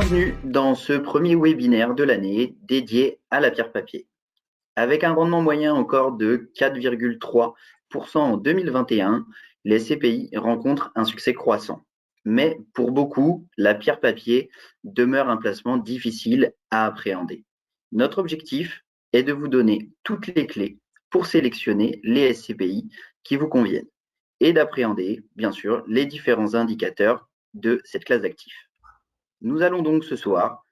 Bienvenue dans ce premier webinaire de l'année dédié à la pierre papier. Avec un rendement moyen encore de 4,3% en 2021, les SCPI rencontrent un succès croissant. Mais pour beaucoup, la pierre papier demeure un placement difficile à appréhender. Notre objectif est de vous donner toutes les clés pour sélectionner les SCPI qui vous conviennent et d'appréhender, bien sûr, les différents indicateurs de cette classe d'actifs. Nous allons donc ce soir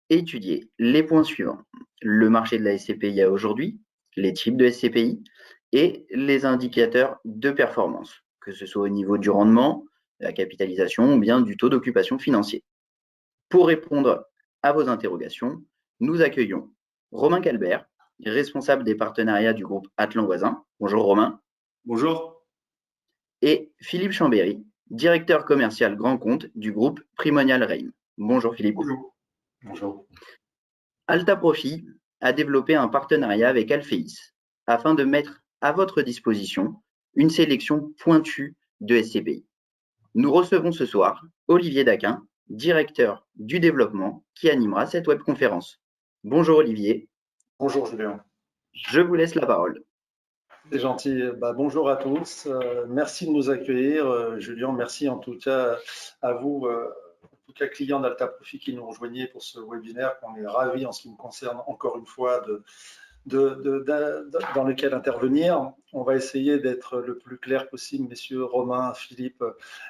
étudier les points suivants. Le marché de la SCPI à aujourd'hui, les types de SCPI et les indicateurs de performance, que ce soit au niveau du rendement, de la capitalisation ou bien du taux d'occupation financier. Pour répondre à vos interrogations, nous accueillons Romain Calbert, responsable des partenariats du groupe Atlan Voisin. Bonjour Romain. Bonjour. Et Philippe Chambéry, directeur commercial grand compte du groupe Primonial Reim. Bonjour Philippe. Bonjour. Bonjour. Alta Profit a développé un partenariat avec Alfeis afin de mettre à votre disposition une sélection pointue de SCPI. Nous recevons ce soir Olivier Daquin, directeur du développement, qui animera cette webconférence. Bonjour Olivier. Bonjour Julien. Je vous laisse la parole. C'est gentil. Bonjour à tous. Merci de nous accueillir. Julien, merci en tout cas à vous, en tout cas clients d'Alta Profit qui nous rejoignez pour ce webinaire. On est ravis en ce qui me concerne encore une fois dans lequel intervenir. On va essayer d'être le plus clair possible, messieurs Romain, Philippe,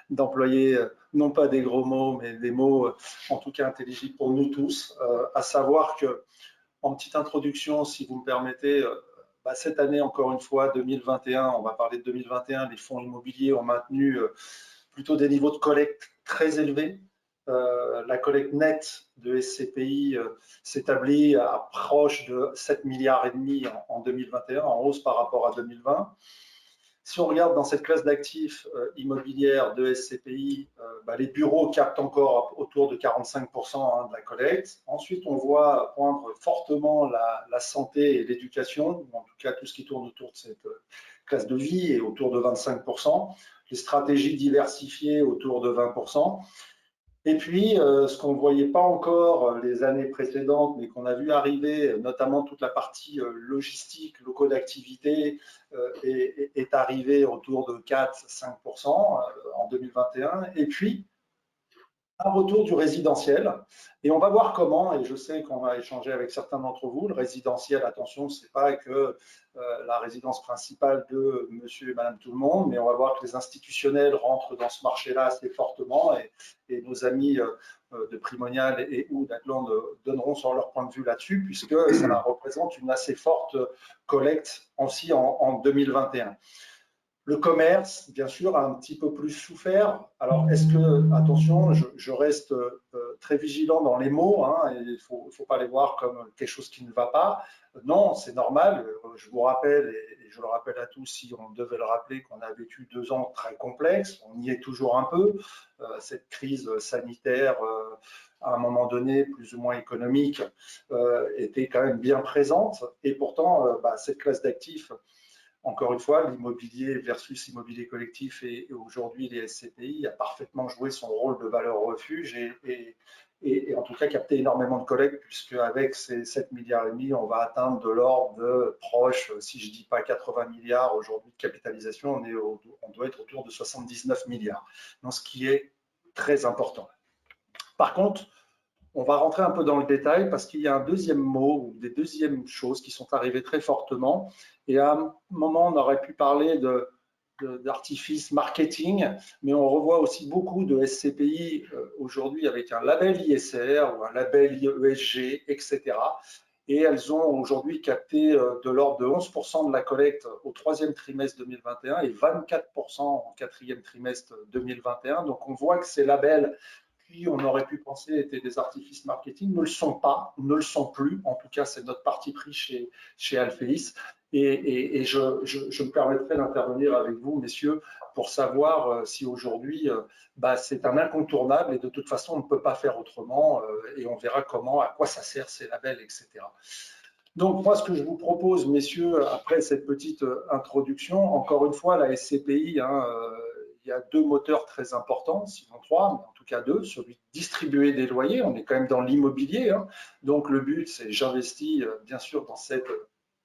d'employer non pas des gros mots, mais des mots en tout cas intelligibles pour nous tous, à savoir que, en petite introduction, si vous me permettez, cette année, encore une fois, 2021, on va parler de 2021, les fonds immobiliers ont maintenu plutôt des niveaux de collecte très élevés. La collecte nette de SCPI s'établit à proche de 7,5 milliards en 2021, en hausse par rapport à 2020. Si on regarde dans cette classe d'actifs immobilières de SCPI, les bureaux captent encore autour de 45% de la collecte. Ensuite, on voit poindre fortement la santé et l'éducation, en tout cas tout ce qui tourne autour de cette classe de vie est autour de 25%. Les stratégies diversifiées autour de 20%. Et puis, ce qu'on ne voyait pas encore les années précédentes, mais qu'on a vu arriver, notamment toute la partie logistique, locaux d'activité, est arrivé autour de 4-5% en 2021. Et puis, un retour du résidentiel. Et on va voir comment, et je sais qu'on va échanger avec certains d'entre vous, le résidentiel, attention, ce n'est pas que la résidence principale de monsieur et madame tout le monde, mais on va voir que les institutionnels rentrent dans ce marché-là assez fortement et nos amis de Primonial et ou d'Atlan donneront sur leur point de vue là-dessus, puisque ça représente une assez forte collecte aussi en 2021. Le commerce, bien sûr, a un petit peu plus souffert. Alors, est-ce que, attention, je reste très vigilant dans les mots, hein, il ne faut pas les voir comme quelque chose qui ne va pas. Non, c'est normal. Je vous rappelle, et je le rappelle à tous si on devait le rappeler, qu'on a vécu 2 ans très complexes. On y est toujours un peu. Cette crise sanitaire, à un moment donné, plus ou moins économique, était quand même bien présente. Et pourtant, cette classe d'actifs, encore une fois, l'immobilier versus immobilier collectif et aujourd'hui les SCPI a parfaitement joué son rôle de valeur refuge et en tout cas capté énormément de collecte, puisque avec ces 7,5 milliards, on va atteindre de l'ordre de proche, si je ne dis pas 80 milliards aujourd'hui de capitalisation, on doit être autour de 79 milliards, donc ce qui est très important. Par contre, on va rentrer un peu dans le détail parce qu'il y a un deuxième mot ou des deuxièmes choses qui sont arrivées très fortement. Et à un moment, on aurait pu parler d'artifice marketing, mais on revoit aussi beaucoup de SCPI aujourd'hui avec un label ISR ou un label ESG, etc. Et elles ont aujourd'hui capté de l'ordre de 11% de la collecte au 3e trimestre 2021 et 24% au 4e trimestre 2021. Donc on voit que ces labels, qui on aurait pu penser étaient des artifices marketing, ne le sont pas, ne le sont plus. En tout cas, c'est notre parti pris chez Alfeis. Et je me permettrai d'intervenir avec vous, messieurs, pour savoir si aujourd'hui, c'est un incontournable et de toute façon, on ne peut pas faire autrement et on verra comment, à quoi ça sert ces labels, etc. Donc, moi, ce que je vous propose, messieurs, après cette petite introduction, encore une fois, la SCPI, il il y a deux moteurs très importants, sinon trois, mais en tout cas deux. Celui de distribuer des loyers, on est quand même dans l'immobilier, hein. Donc le but, c'est j'investis bien sûr dans cette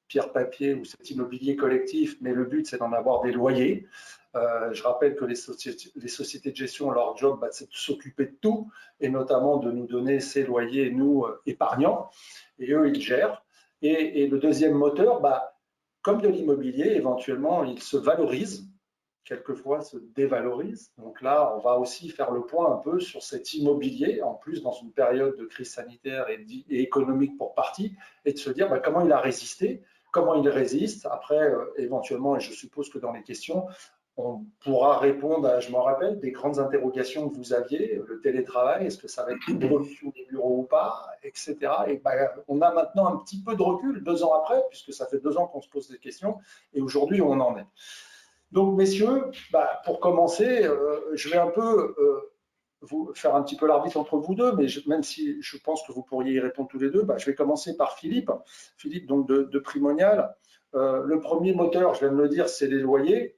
pierre papier ou cet immobilier collectif, mais le but, c'est d'en avoir des loyers. Je rappelle que les sociétés de gestion, leur job, c'est de s'occuper de tout, et notamment de nous donner ces loyers, nous, épargnants, et eux, ils gèrent. Et le deuxième moteur, comme de l'immobilier, éventuellement, il se valorise, quelquefois se dévalorise. Donc là, on va aussi faire le point un peu sur cet immobilier, en plus dans une période de crise sanitaire et économique pour partie, et de se dire comment il a résisté, comment il résiste. Après, éventuellement, et je suppose que dans les questions, on pourra répondre à, je m'en rappelle, des grandes interrogations que vous aviez, le télétravail, est-ce que ça va être une évolution des bureaux ou pas, etc. Et on a maintenant un petit peu de recul 2 ans après, puisque ça fait 2 ans qu'on se pose des questions, et aujourd'hui, on en est. Donc, messieurs, pour commencer, je vais un peu vous faire un petit peu l'arbitre entre vous deux, mais même si je pense que vous pourriez y répondre tous les deux, je vais commencer par Philippe. Philippe, donc de Primonial. Le premier moteur, je viens de le dire, c'est les loyers.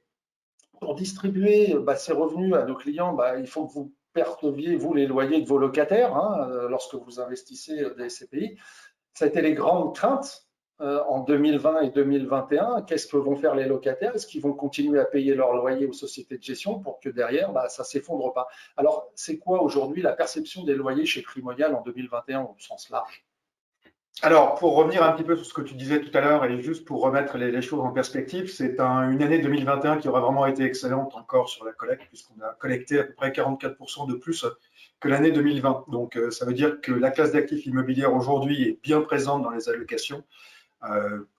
Pour distribuer ces revenus à nos clients, il faut que vous perceviez, vous, les loyers de vos locataires, hein, lorsque vous investissez des SCPI. Ça a été les grandes craintes en 2020 et 2021. Qu'est-ce que vont faire les locataires? Est-ce qu'ils vont continuer à payer leur loyer aux sociétés de gestion pour que derrière, ça ne s'effondre pas? Alors, c'est quoi aujourd'hui la perception des loyers chez Primonial en 2021 au sens large? Alors, pour revenir un petit peu sur ce que tu disais tout à l'heure et juste pour remettre les choses en perspective, c'est une année 2021 qui aura vraiment été excellente encore sur la collecte, puisqu'on a collecté à peu près 44% de plus que l'année 2020. Donc, ça veut dire que la classe d'actifs immobilières aujourd'hui est bien présente dans les allocations,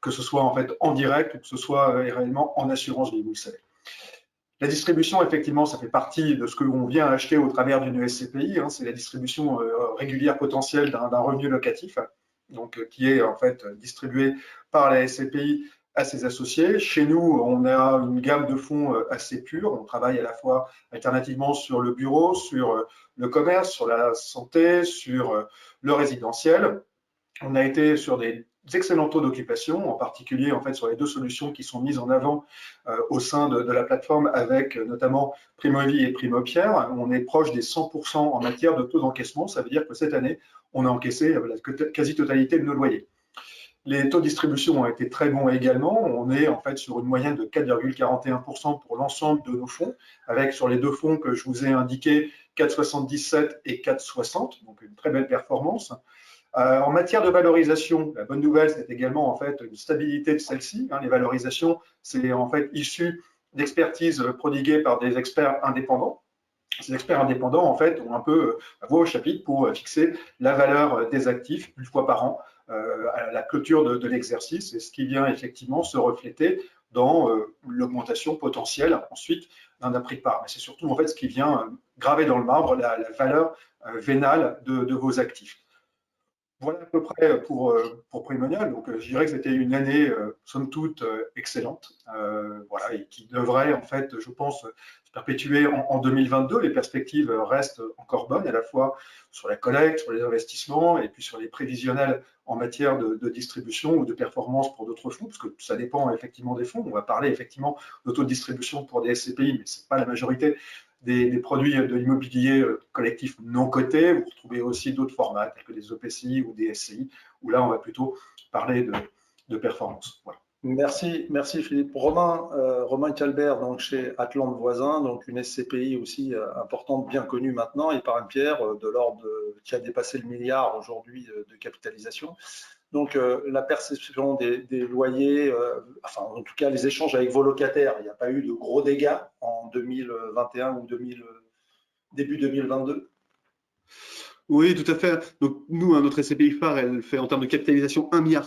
que ce soit en fait en direct ou que ce soit réellement en assurance vie, vous le savez. La distribution, effectivement, ça fait partie de ce que l'on vient acheter au travers d'une SCPI. Hein, c'est la distribution régulière potentielle d'un revenu locatif, donc qui est en fait distribué par la SCPI à ses associés. Chez nous, on a une gamme de fonds assez pure. On travaille à la fois alternativement sur le bureau, sur le commerce, sur la santé, sur le résidentiel. On a été sur des excellents taux d'occupation, en particulier en fait sur les deux solutions qui sont mises en avant au sein de la plateforme avec notamment Primovie et Primopierre. On est proche des 100% en matière de taux d'encaissement. Ça veut dire que cette année, on a encaissé la quasi-totalité de nos loyers. Les taux de distribution ont été très bons également. On est en fait sur une moyenne de 4,41% pour l'ensemble de nos fonds, avec sur les deux fonds que je vous ai indiqués, 4,77 et 4,60, donc une très belle performance. En matière de valorisation, la bonne nouvelle, c'est également en fait une stabilité de celle-ci. Les valorisations, c'est en fait issu d'expertises prodiguées par des experts indépendants. Ces experts indépendants, en fait, ont un peu voix au chapitre pour fixer la valeur des actifs une fois par an à la clôture de l'exercice, et ce qui vient effectivement se refléter dans l'augmentation potentielle ensuite d'un prix de part. Mais c'est surtout en fait ce qui vient graver dans le marbre la valeur vénale de vos actifs. Voilà à peu près pour Primonial. Donc, je dirais que c'était une année, somme toute, excellente, voilà, et qui devrait, en fait, je pense, se perpétuer en 2022. Les perspectives restent encore bonnes, à la fois sur la collecte, sur les investissements, et puis sur les prévisionnels en matière de distribution ou de performance pour d'autres fonds, parce que ça dépend effectivement des fonds. On va parler effectivement d'auto de distribution pour des SCPI, mais ce n'est pas la majorité des produits de l'immobilier collectif non coté. Vous retrouvez aussi d'autres formats, tels que des OPCI ou des SCI, où là, on va plutôt parler de performance. Voilà. Merci Philippe. Romain Calbert, donc chez Atlante Voisin, donc une SCPI aussi importante, bien connue maintenant, Épargne Pierre, de l'ordre qui a dépassé le milliard aujourd'hui de capitalisation. Donc la perception des loyers, enfin en tout cas les échanges avec vos locataires, il n'y a pas eu de gros dégâts en 2021 ou début 2022? Oui, tout à fait. Donc, nous, notre SCPI phare, elle fait en termes de capitalisation 1,7 milliard,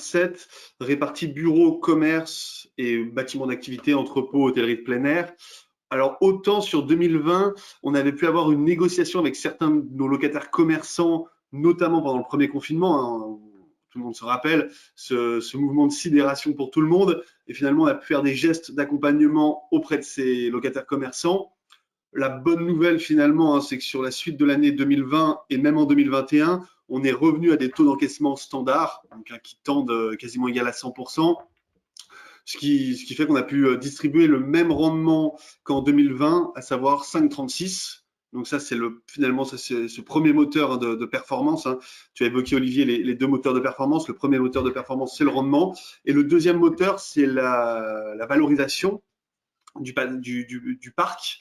réparti bureaux, commerce et bâtiments d'activité, entrepôts, hôtellerie de plein air. Alors, autant sur 2020, on avait pu avoir une négociation avec certains de nos locataires commerçants, notamment pendant le premier confinement, hein, tout le monde se rappelle, ce mouvement de sidération pour tout le monde. Et finalement, on a pu faire des gestes d'accompagnement auprès de ces locataires commerçants. La bonne nouvelle finalement, c'est que sur la suite de l'année 2020 et même en 2021, on est revenu à des taux d'encaissement standards, donc qui tendent quasiment égal à 100%. ce qui fait qu'on a pu distribuer le même rendement qu'en 2020, à savoir 5,36. Donc ça, c'est finalement, c'est ce premier moteur hein, de performance. Hein. Tu as évoqué, Olivier, les deux moteurs de performance. Le premier moteur de performance, c'est le rendement. Et le deuxième moteur, c'est la valorisation du parc.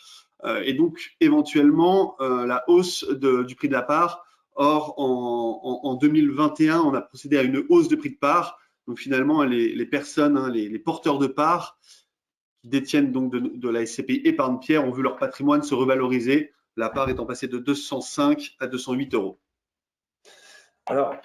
Et donc, éventuellement, la hausse du prix de la part. Or, en 2021, on a procédé à une hausse de prix de part. Donc, finalement, les personnes, hein, les porteurs de parts qui détiennent donc de la SCPI Épargne-Pierre ont vu leur patrimoine se revaloriser, la part étant passée de 205 à 208 euros. Alors,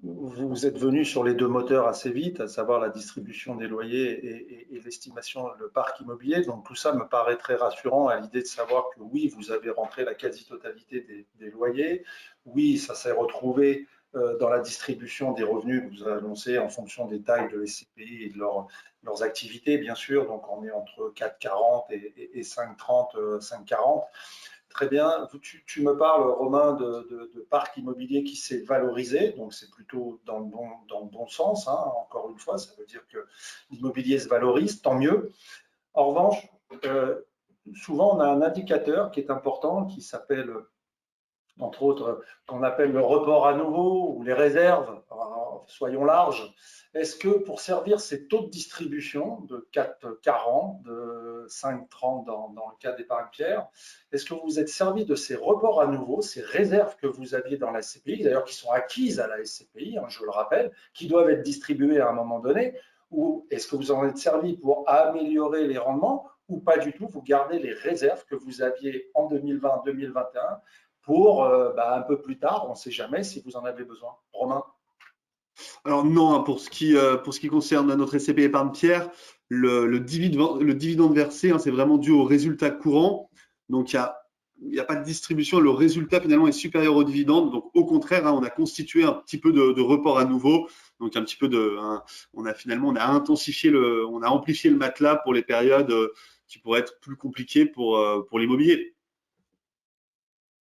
vous êtes venu sur les deux moteurs assez vite, à savoir la distribution des loyers et l'estimation, le parc immobilier. Donc tout ça me paraît très rassurant à l'idée de savoir que oui, vous avez rentré la quasi-totalité des loyers. Oui, ça s'est retrouvé dans la distribution des revenus que vous avez annoncé en fonction des tailles de SCPI et de leurs activités, bien sûr. Donc on est entre 4,40 et 5,30, 5,40. Très bien. Tu me parles, Romain, de parc immobilier qui s'est valorisé, donc c'est plutôt dans le bon sens. Hein. Encore une fois, ça veut dire que l'immobilier se valorise, tant mieux. En revanche, souvent on a un indicateur qui est important, qui s'appelle, entre autres, qu'on appelle le report à nouveau ou les réserves, soyons larges. Est-ce que pour servir ces taux de distribution de 4,40, de 5,30 dans le cas d'Épargne-Pierre, est-ce que vous vous êtes servi de ces reports à nouveau, ces réserves que vous aviez dans la SCPI, d'ailleurs qui sont acquises à la SCPI, hein, je le rappelle, qui doivent être distribuées à un moment donné, ou est-ce que vous en êtes servi pour améliorer les rendements ou pas du tout, vous gardez les réserves que vous aviez en 2020-2021 pour un peu plus tard, on ne sait jamais si vous en avez besoin. Romain? Alors non, hein, pour ce qui concerne notre SCPI Épargne-Pierre, le dividende versé, hein, c'est vraiment dû au résultat courant. Donc il n'y a pas de distribution, le résultat finalement est supérieur au dividende. Donc au contraire, hein, on a constitué un petit peu de report à nouveau. Donc un petit peu on a intensifié on a amplifié le matelas pour les périodes qui pourraient être plus compliquées pour l'immobilier.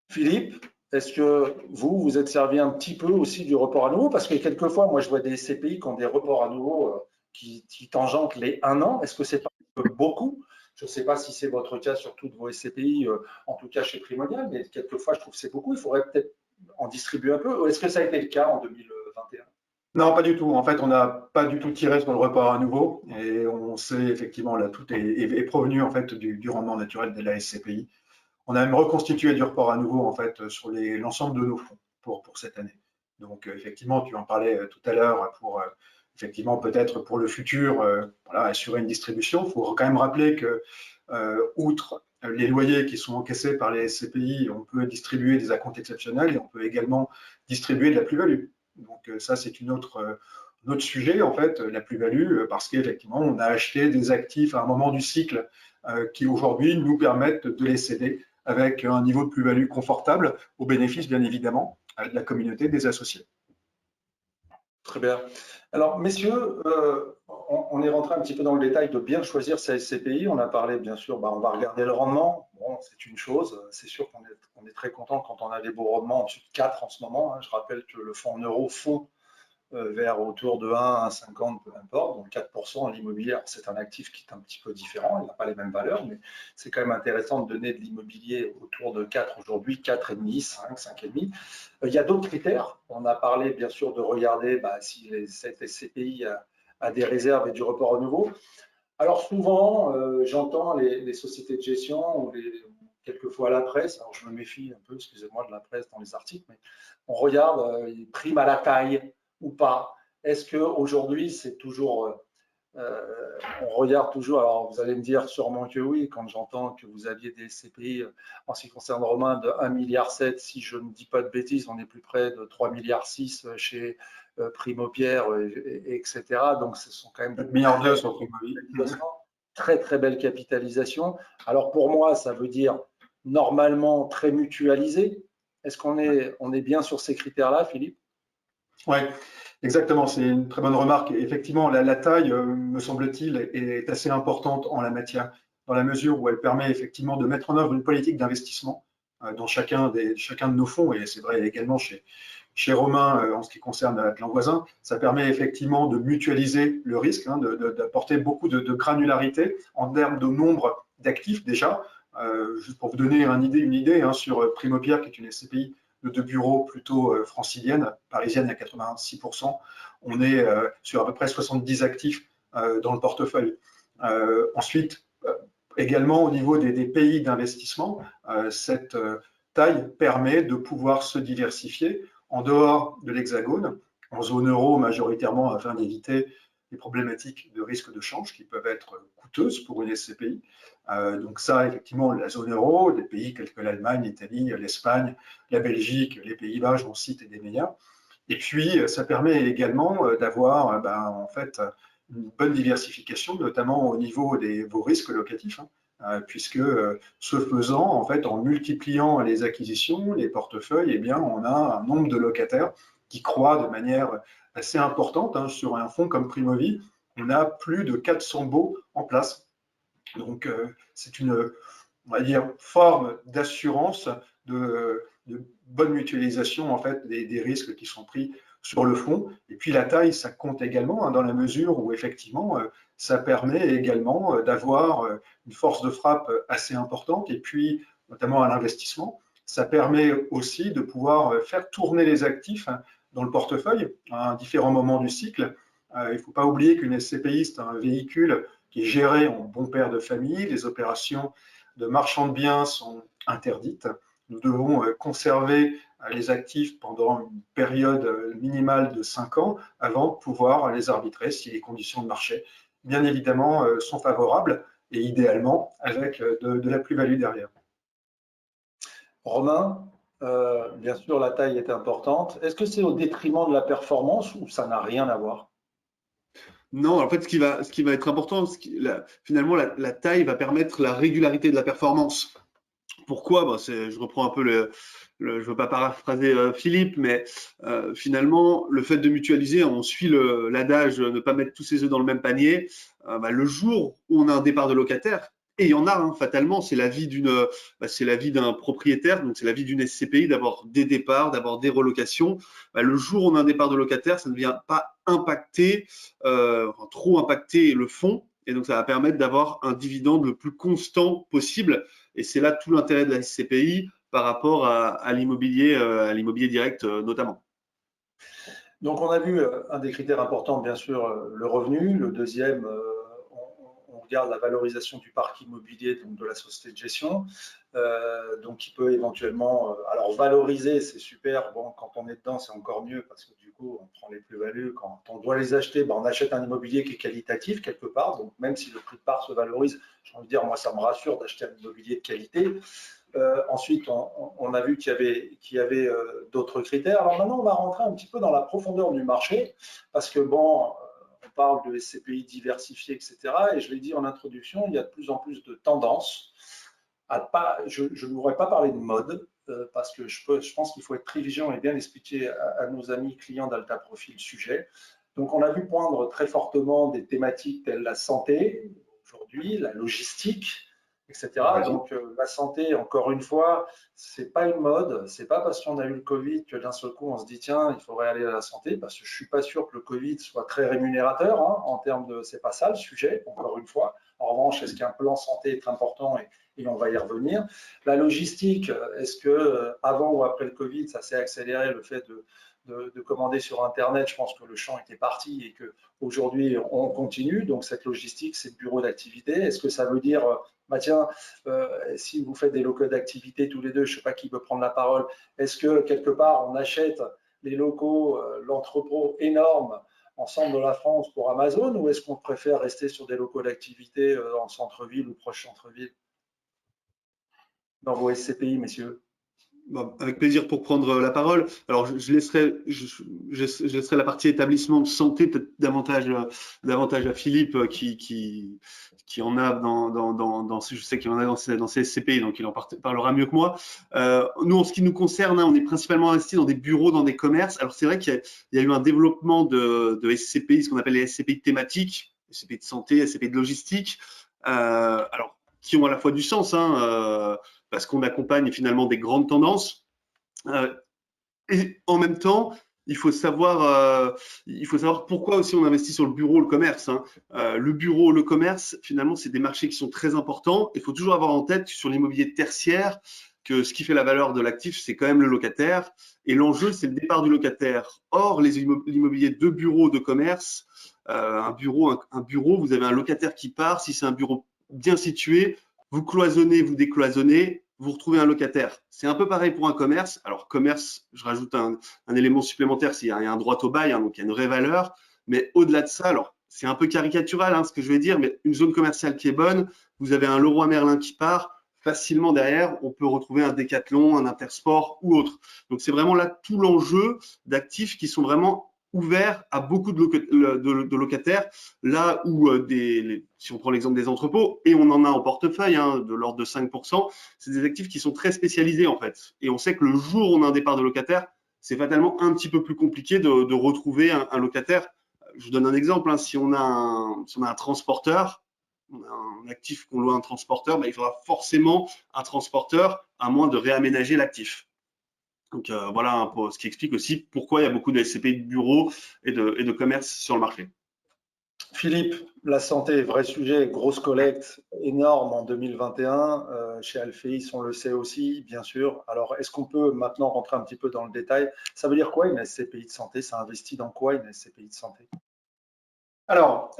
Philippe, est-ce que vous êtes servi un petit peu aussi du report à nouveau? Parce que quelquefois, moi, je vois des SCPI qui ont des reports à nouveau qui tangentent les 1 an. Est-ce que c'est pas beaucoup? Je ne sais pas si c'est votre cas sur toutes vos SCPI, en tout cas chez Primonial, mais quelquefois, je trouve que c'est beaucoup. Il faudrait peut-être en distribuer un peu. Est-ce que ça a été le cas en 2021? Non, pas du tout. En fait, on n'a pas du tout tiré sur le report à nouveau et on sait effectivement, là, tout est provenu en fait du rendement naturel de la SCPI. On a même reconstitué du report à nouveau en fait sur l'ensemble de nos fonds pour cette année. Donc effectivement, tu en parlais tout à l'heure pour effectivement peut-être pour le futur voilà, assurer une distribution. Il faut quand même rappeler que outre les loyers qui sont encaissés par les SCPI, on peut distribuer des acomptes exceptionnels et on peut également distribuer de la plus-value. Donc ça, c'est un autre sujet, en fait, la plus-value, parce qu'effectivement, on a acheté des actifs à un moment du cycle qui aujourd'hui nous permettent de les céder avec un niveau de plus-value confortable, au bénéfice, bien évidemment, de la communauté des associés. Très bien. Alors, messieurs, on est rentré un petit peu dans le détail de bien choisir sa SCPI. On a parlé, bien sûr, on va regarder le rendement. Bon, c'est une chose. C'est sûr qu'on est très content quand on a des beaux rendements au-dessus de 4 en ce moment. Hein. Je rappelle que le fonds en euros fond vers autour de 1 à 50, peu importe, donc 4% en immobilier. C'est un actif qui est un petit peu différent, il n'a pas les mêmes valeurs, mais c'est quand même intéressant de donner de l'immobilier autour de 4 aujourd'hui, 4,5, 5, 5,5. Il y a d'autres critères. On a parlé bien sûr de regarder si cette SCPI a des réserves et du report au nouveau. Alors souvent, j'entends les sociétés de gestion ou quelquefois la presse, alors je me méfie un peu, excusez-moi, de la presse dans les articles, mais on regarde, ils priment à la taille ou pas. Est-ce qu'aujourd'hui, c'est toujours, on regarde toujours, alors vous allez me dire sûrement que oui, quand j'entends que vous aviez des SCPI en ce qui concerne Romain de 1,7 milliard, si je ne dis pas de bêtises, on est plus près de 3,6 milliards chez Primo-Pierre, etc. Donc ce sont quand même 4,2 milliards sur Primovi. Très très belle capitalisation. Alors pour moi, ça veut dire normalement très mutualisé. Est-ce qu'on est bien sur ces critères-là, Philippe? Oui, exactement. C'est une très bonne remarque. Effectivement, la taille, me semble-t-il, est assez importante en la matière, dans la mesure où elle permet effectivement de mettre en œuvre une politique d'investissement dans chacun de nos fonds, et c'est vrai également chez chez Romain en ce qui concerne l'Atlan voisin. Ça permet effectivement de mutualiser le risque, hein, d'apporter beaucoup de granularité en termes de nombre d'actifs déjà. Juste pour vous donner une idée hein, sur Primopierre, qui est une SCPI de 2 bureaux plutôt francilienne, parisienne à 86%, on est sur à peu près 70 actifs dans le portefeuille. Ensuite, également au niveau des pays d'investissement, cette taille permet de pouvoir se diversifier en dehors de l'Hexagone, en zone euro majoritairement afin d'éviter les problématiques de risque de change qui peuvent être coûteuses pour une SCPI. Donc ça, effectivement, la zone euro, des pays tels que l'Allemagne, l'Italie, l'Espagne, la Belgique, les Pays-Bas, j'en cite des meilleurs. Et puis, ça permet également d'avoir en fait, une bonne diversification, notamment au niveau de vos risques locatifs, hein, puisque ce faisant, en fait, en multipliant les acquisitions, les portefeuilles, eh bien, on a un nombre de locataires qui croît de manière assez importante hein, sur un fonds comme Primovie. On a plus de 400 baux en place. Donc, c'est une, on va dire, forme d'assurance, de bonne mutualisation en fait des risques qui sont pris sur le fond. Et puis la taille, ça compte également hein, dans la mesure où effectivement, ça permet également d'avoir une force de frappe assez importante. Et puis, notamment à l'investissement, ça permet aussi de pouvoir faire tourner les actifs hein, dans le portefeuille à différents moments du cycle. Il ne faut pas oublier qu'une SCPI, c'est un véhicule qui est géré en bon père de famille. Les opérations de marchand de biens sont interdites. Nous devons conserver les actifs pendant une période minimale de 5 ans avant de pouvoir les arbitrer si les conditions de marché, bien évidemment, sont favorables et idéalement avec de la plus-value derrière. Romain, bien sûr, la taille est importante. Est-ce que c'est au détriment de la performance ou ça n'a rien à voir? Non, en fait, ce qui va être important, finalement, la taille va permettre la régularité de la performance. Pourquoi? Je reprends un peu je ne veux pas paraphraser Philippe, mais finalement, le fait de mutualiser, on suit l'adage ne pas mettre tous ses œufs dans le même panier. Le jour où on a un départ de locataire, et il y en a, hein, fatalement, c'est la vie d'un propriétaire, donc c'est la vie d'une SCPI d'avoir des départs, d'avoir des relocations. Le jour où on a un départ de locataire, ça ne vient pas impacter, trop impacter le fonds, et donc ça va permettre d'avoir un dividende le plus constant possible. Et c'est là tout l'intérêt de la SCPI par rapport à l'immobilier direct notamment. Donc, on a vu un des critères importants, bien sûr, le revenu. Le deuxième, on regarde la valorisation du parc immobilier donc de la société de gestion. Donc, qui peut éventuellement… alors, valoriser, c'est super. Bon, quand on est dedans, c'est encore mieux parce que du coup, on prend les plus-values. Quand on doit les acheter, on achète un immobilier qui est qualitatif quelque part. Donc, même si le prix de part se valorise, j'ai envie de dire, moi, ça me rassure d'acheter un immobilier de qualité. Ensuite, on a vu qu'il y avait d'autres critères. Alors maintenant, on va rentrer un petit peu dans la profondeur du marché parce que, bon, on parle de SCPI diversifiées, etc. Et je l'ai dit en introduction, il y a de plus en plus de tendances. Je ne voudrais pas parler de mode parce que je pense qu'il faut être très vigilant et bien expliquer à nos amis clients d'Alta Profil le sujet. Donc, on a vu poindre très fortement des thématiques telles la santé, aujourd'hui, la logistique, etc. Donc, la santé, encore une fois, c'est pas une mode. C'est pas parce qu'on a eu le Covid que d'un seul coup, on se dit tiens, il faudrait aller à la santé, parce que je suis pas sûr que le Covid soit très rémunérateur hein, en termes de… C'est pas ça le sujet, encore une fois. En revanche, est-ce qu'un plan santé est important et on va y revenir. La logistique, est-ce que avant ou après le Covid, ça s'est accéléré le fait de commander sur Internet? Je pense que le champ était parti et qu'aujourd'hui, on continue. Donc, cette logistique, c'est le bureau d'activité. Est-ce que ça veut dire, tiens, si vous faites des locaux d'activité tous les deux, je ne sais pas qui peut prendre la parole, est-ce que quelque part, on achète les locaux, l'entrepôt énorme en centre de la France pour Amazon ou est-ce qu'on préfère rester sur des locaux d'activité en centre-ville ou proche centre-ville dans vos SCPI, messieurs? Avec plaisir pour prendre la parole. Alors, je laisserai la partie établissement de santé peut-être davantage à Philippe qui en a je sais qu'il en a dans ses SCPI, donc il en parlera mieux que moi. Nous, en ce qui nous concerne, on est principalement investi dans des bureaux, dans des commerces. Alors, c'est vrai qu'il y a eu un développement de SCPI, ce qu'on appelle les SCPI thématiques, SCPI de santé, SCPI de logistique, alors qui ont à la fois du sens, parce qu'on accompagne finalement des grandes tendances. Et en même temps, il faut savoir pourquoi aussi on investit sur le bureau, le commerce, hein. Le bureau, le commerce, finalement, c'est des marchés qui sont très importants. Il faut toujours avoir en tête que sur l'immobilier tertiaire, que ce qui fait la valeur de l'actif, c'est quand même le locataire. Et l'enjeu, c'est le départ du locataire. Or, l'immobilier de bureau, de commerce, un bureau, vous avez un locataire qui part. Si c'est un bureau bien situé, vous cloisonnez, vous décloisonnez, vous retrouvez un locataire. C'est un peu pareil pour un commerce. Alors, commerce, je rajoute un élément supplémentaire, il y a un droit au bail, hein, donc il y a une vraie valeur. Mais au-delà de ça, alors, c'est un peu caricatural hein, ce que je vais dire, mais une zone commerciale qui est bonne, vous avez un Leroy Merlin qui part, facilement derrière, on peut retrouver un Decathlon, un Intersport ou autre. Donc, c'est vraiment là tout l'enjeu d'actifs qui sont vraiment ouverts à beaucoup de locataires, là où, si on prend l'exemple des entrepôts, et on en a en portefeuille, hein, de l'ordre de 5%, c'est des actifs qui sont très spécialisés en fait. Et on sait que le jour où on a un départ de locataire, c'est fatalement un petit peu plus compliqué de retrouver un locataire. Je vous donne un exemple, hein, si on a un transporteur, on a un actif qu'on loue à un transporteur, ben, il faudra forcément un transporteur à moins de réaménager l'actif. Donc voilà ce qui explique aussi pourquoi il y a beaucoup de SCPI de bureaux et de commerce sur le marché. Philippe, la santé, vrai sujet, grosse collecte énorme en 2021 chez Alphéis, on le sait aussi, bien sûr. Alors, est-ce qu'on peut maintenant rentrer un petit peu dans le détail? Ça veut dire quoi une SCPI de santé? Ça investit dans quoi une SCPI de santé? Alors,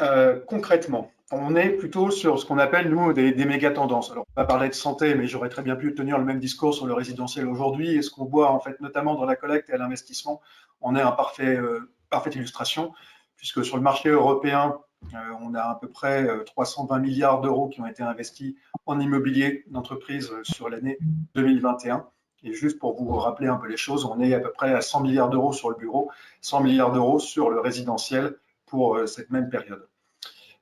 concrètement, on est plutôt sur ce qu'on appelle, nous, des méga tendances. Alors, on va parler de santé, mais j'aurais très bien pu tenir le même discours sur le résidentiel aujourd'hui. Et ce qu'on voit, en fait, notamment dans la collecte et à l'investissement, on est en parfaite illustration, puisque sur le marché européen, on a à peu près 320 milliards d'euros qui ont été investis en immobilier d'entreprise sur l'année 2021. Et juste pour vous rappeler un peu les choses, on est à peu près à 100 milliards d'euros sur le bureau, 100 milliards d'euros sur le résidentiel, pour cette même période.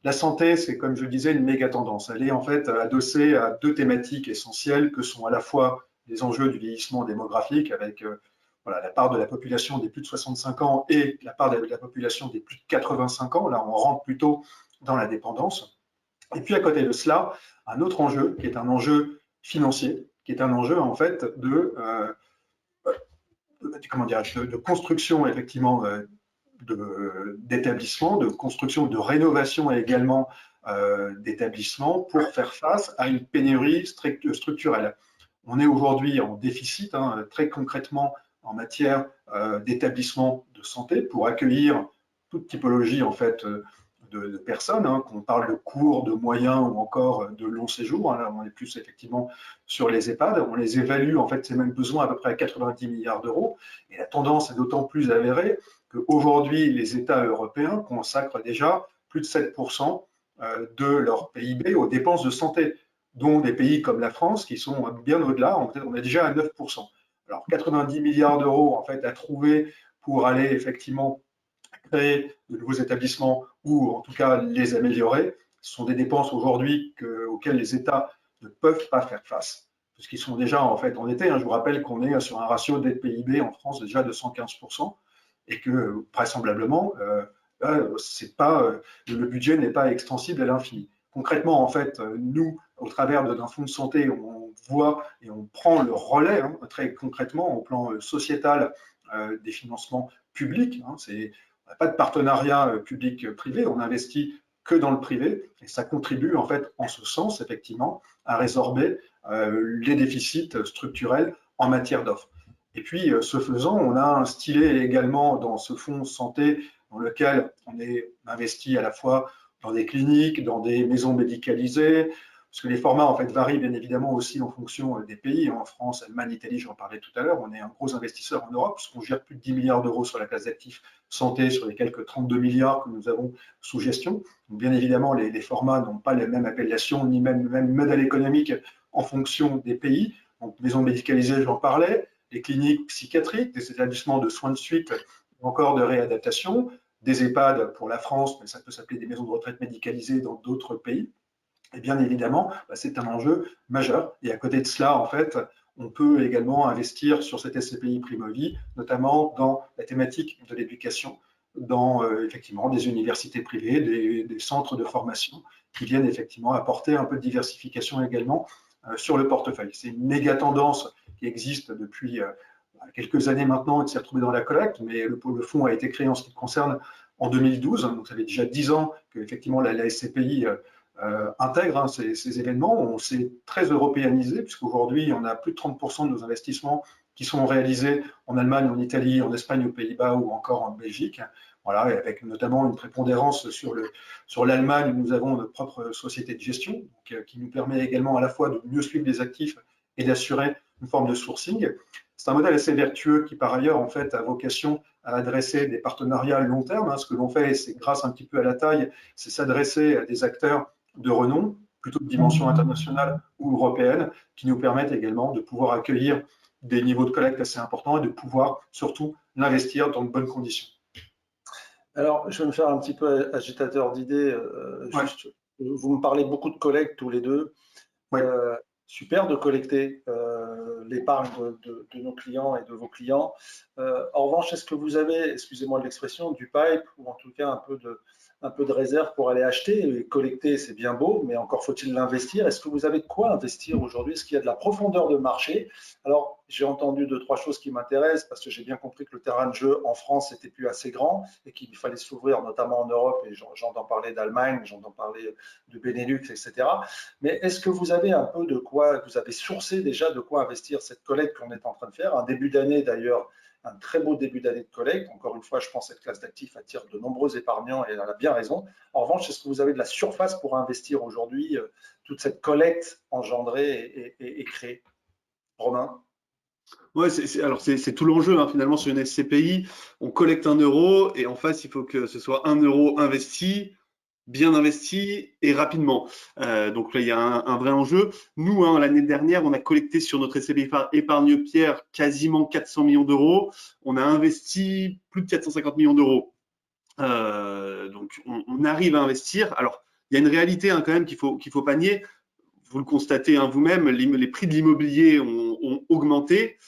La santé, c'est comme je le disais, une méga tendance. Elle est en fait adossée à deux thématiques essentielles que sont à la fois les enjeux du vieillissement démographique avec voilà, la part de la population des plus de 65 ans et la part de la population des plus de 85 ans. Là, on rentre plutôt dans la dépendance. Et puis à côté de cela, un autre enjeu qui est un enjeu financier, qui est un enjeu en fait de construction effectivement d'établissements, de construction, de rénovation également d'établissements pour faire face à une pénurie structurelle. On est aujourd'hui en déficit, hein, très concrètement, en matière d'établissements de santé pour accueillir toute typologie en fait de personnes, hein, qu'on parle de courts, de moyens ou encore de long séjour. Hein, là, on est plus effectivement sur les EHPAD. On les évalue en fait ces mêmes besoins à peu près à 90 milliards d'euros. Et la tendance est d'autant plus avérée qu'aujourd'hui, les États européens consacrent déjà plus de 7% de leur PIB aux dépenses de santé, dont des pays comme la France qui sont bien au-delà, on est déjà à 9%. Alors 90 milliards d'euros en fait à trouver pour aller effectivement créer de nouveaux établissements ou en tout cas les améliorer, ce sont des dépenses aujourd'hui auxquelles les États ne peuvent pas faire face, puisqu'ils sont déjà en fait endettés. Je vous rappelle qu'on est sur un ratio dette PIB en France déjà de 115%, et que vraisemblablement, le budget n'est pas extensible à l'infini. Concrètement, en fait, nous, au travers d'un fonds de santé, on voit et on prend le relais, hein, très concrètement, au plan sociétal, des financements publics. Hein, on n'a pas de partenariat public-privé, on investit que dans le privé, et ça contribue en fait en ce sens, effectivement, à résorber les déficits structurels en matière d'offres. Et puis, ce faisant, on a instillé également dans ce fonds santé dans lequel on est investi à la fois dans des cliniques, dans des maisons médicalisées, parce que les formats en fait varient bien évidemment aussi en fonction des pays. En France, Allemagne, Italie, j'en parlais tout à l'heure, on est un gros investisseur en Europe, puisqu'on gère plus de 10 milliards d'euros sur la classe d'actifs santé, sur les quelques 32 milliards que nous avons sous gestion. Donc, bien évidemment, les formats n'ont pas les mêmes appellations, ni même modèle économique en fonction des pays. Donc, maisons médicalisées, j'en parlais, les cliniques psychiatriques, des établissements de soins de suite, encore de réadaptation, des EHPAD pour la France, mais ça peut s'appeler des maisons de retraite médicalisées dans d'autres pays. Et bien évidemment, c'est un enjeu majeur. Et à côté de cela, en fait, on peut également investir sur cette SCPI Primovie, notamment dans la thématique de l'éducation, dans effectivement des universités privées, des centres de formation qui viennent effectivement apporter un peu de diversification également sur le portefeuille. C'est une méga tendance qui existe depuis quelques années maintenant, il s'est retrouvé dans la collecte, mais le fonds a été créé en ce qui le concerne en 2012, donc ça fait déjà 10 ans qu'effectivement la SCPI intègre ces événements. On s'est très européanisé, puisqu'aujourd'hui, on a plus de 30% de nos investissements qui sont réalisés en Allemagne, en Italie, en Espagne, aux Pays-Bas ou encore en Belgique. Voilà, avec notamment une prépondérance sur l'Allemagne, où nous avons notre propre société de gestion, donc, qui nous permet également à la fois de mieux suivre les actifs et d'assurer une forme de sourcing. C'est un modèle assez vertueux qui, par ailleurs, en fait, a vocation à adresser des partenariats long terme. Ce que l'on fait, c'est grâce un petit peu à la taille, c'est s'adresser à des acteurs de renom, plutôt de dimension internationale ou européenne, qui nous permettent également de pouvoir accueillir des niveaux de collecte assez importants et de pouvoir surtout l'investir dans de bonnes conditions. Alors, je vais me faire un petit peu agitateur d'idées. Ouais. Vous me parlez beaucoup de collecte tous les deux. Ouais. Super de collecter l'épargne de nos clients et de vos clients. En revanche, est-ce que vous avez, excusez-moi de l'expression, du pipe ou en tout cas un peu de réserve pour aller acheter? Et collecter, c'est bien beau, mais encore faut-il l'investir. Est-ce que vous avez de quoi investir aujourd'hui? Est-ce qu'il y a de la profondeur de marché? Alors, j'ai entendu 2-3 choses qui m'intéressent parce que j'ai bien compris que le terrain de jeu en France n'était plus assez grand et qu'il fallait s'ouvrir, notamment en Europe. Et j'entends parler d'Allemagne, j'entends parler de Benelux, etc. Mais est-ce que vous avez un peu de quoi, vous avez sourcé déjà de quoi investir cette collecte qu'on est en train de faire? Un début d'année d'ailleurs, un très beau début d'année de collecte. Encore une fois, je pense que cette classe d'actifs attire de nombreux épargnants et elle a bien raison. En revanche, est-ce que vous avez de la surface pour investir aujourd'hui toute cette collecte engendrée et créée? Romain? Ouais, c'est tout l'enjeu finalement sur une SCPI. On collecte 1 euro et en face, il faut que ce soit 1 euro investi, bien investi et rapidement. Donc là, il y a un vrai enjeu. Nous, l'année dernière, on a collecté sur notre SCPI épargne-pierre quasiment 400 millions d'euros. On a investi plus de 450 millions d'euros. Donc, on arrive à investir. Alors, il y a une réalité quand même qu'il faut pas nier. Vous le constatez vous-même, les prix de l'immobilier ont augmenté.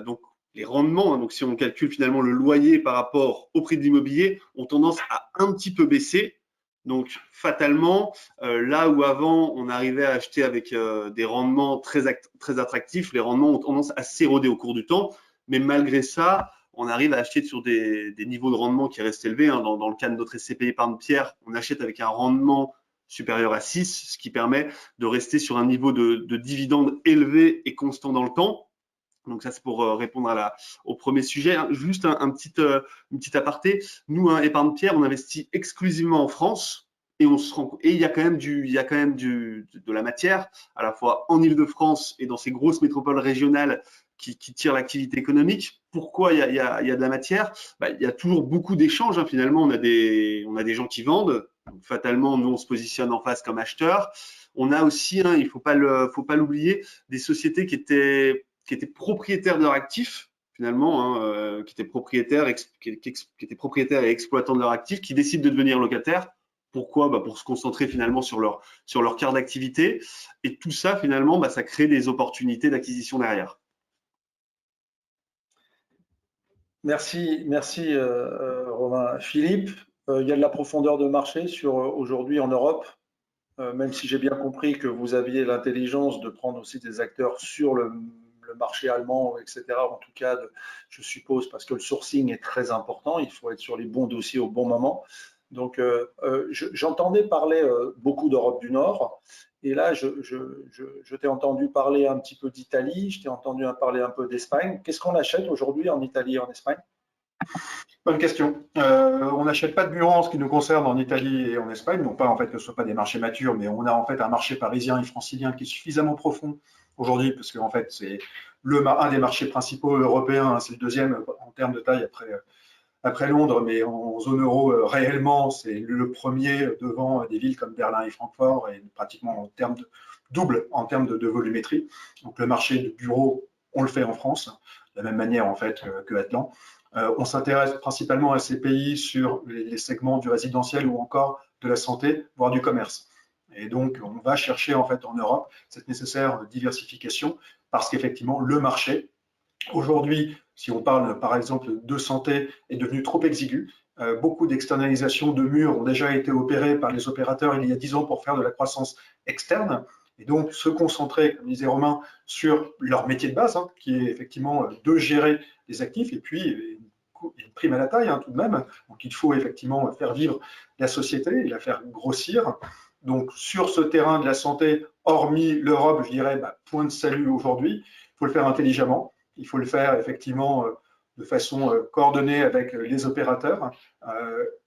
Donc, les rendements, donc si on calcule finalement le loyer par rapport au prix de l'immobilier, ont tendance à un petit peu baisser. Donc, fatalement, là où avant, on arrivait à acheter avec des rendements très attractifs, les rendements ont tendance à s'éroder au cours du temps. Mais malgré ça, on arrive à acheter sur des niveaux de rendement qui restent élevés. Dans le cas de notre SCPI épargne-pierre, on achète avec un rendement supérieur à 6, ce qui permet de rester sur un niveau de dividende élevé et constant dans le temps. Donc ça, c'est pour répondre au premier sujet. Juste une petite aparté. Nous, épargne-pierre, on investit exclusivement en France et il y a quand même de la matière, à la fois en Île-de-France et dans ces grosses métropoles régionales qui tirent l'activité économique. Pourquoi il y a de la matière? Il y a toujours beaucoup d'échanges. Finalement, on a des gens qui vendent. Donc, fatalement, nous, on se positionne en face comme acheteur. On a aussi, il ne faut pas l'oublier, des sociétés qui étaient propriétaires de leurs actifs, finalement, qui étaient propriétaires et exploitants de leurs actifs, qui décident de devenir locataires. Pourquoi? Pour se concentrer finalement sur leur carte d'activité. Et tout ça, finalement, ça crée des opportunités d'acquisition derrière. Merci, Romain. Philippe, il y a de la profondeur de marché aujourd'hui en Europe, même si j'ai bien compris que vous aviez l'intelligence de prendre aussi des acteurs sur le marché allemand, etc. En tout cas, je suppose, parce que le sourcing est très important, il faut être sur les bons dossiers au bon moment. Donc, j'entendais parler beaucoup d'Europe du Nord. Et là, je t'ai entendu parler un petit peu d'Italie, je t'ai entendu parler un peu d'Espagne. Qu'est-ce qu'on achète aujourd'hui en Italie et en Espagne? Bonne question. On n'achète pas de bureaux en ce qui nous concerne en Italie et en Espagne, non pas en fait que ce ne soit pas des marchés matures, mais on a en fait un marché parisien et francilien qui est suffisamment profond aujourd'hui, parce qu'en fait c'est un des marchés principaux européens, c'est le deuxième en termes de taille après Londres, mais en zone euro réellement c'est le premier devant des villes comme Berlin et Francfort, et pratiquement en termes double en termes de volumétrie. Donc le marché de bureaux, on le fait en France, de la même manière en fait que Atlan. On s'intéresse principalement à ces pays sur les segments du résidentiel ou encore de la santé, voire du commerce. Et donc, on va chercher en fait en Europe cette nécessaire diversification parce qu'effectivement, le marché, aujourd'hui, si on parle par exemple de santé, est devenu trop exigu. Beaucoup d'externalisations de murs ont déjà été opérées par les opérateurs il y a 10 ans pour faire de la croissance externe. et donc se concentrer, comme disait Romain, sur leur métier de base, qui est effectivement de gérer les actifs, et puis une prime à la taille tout de même. Donc il faut effectivement faire vivre la société et la faire grossir. Donc sur ce terrain de la santé, hormis l'Europe, je dirais, point de salut aujourd'hui, il faut le faire intelligemment, il faut le faire effectivement de façon coordonnée avec les opérateurs.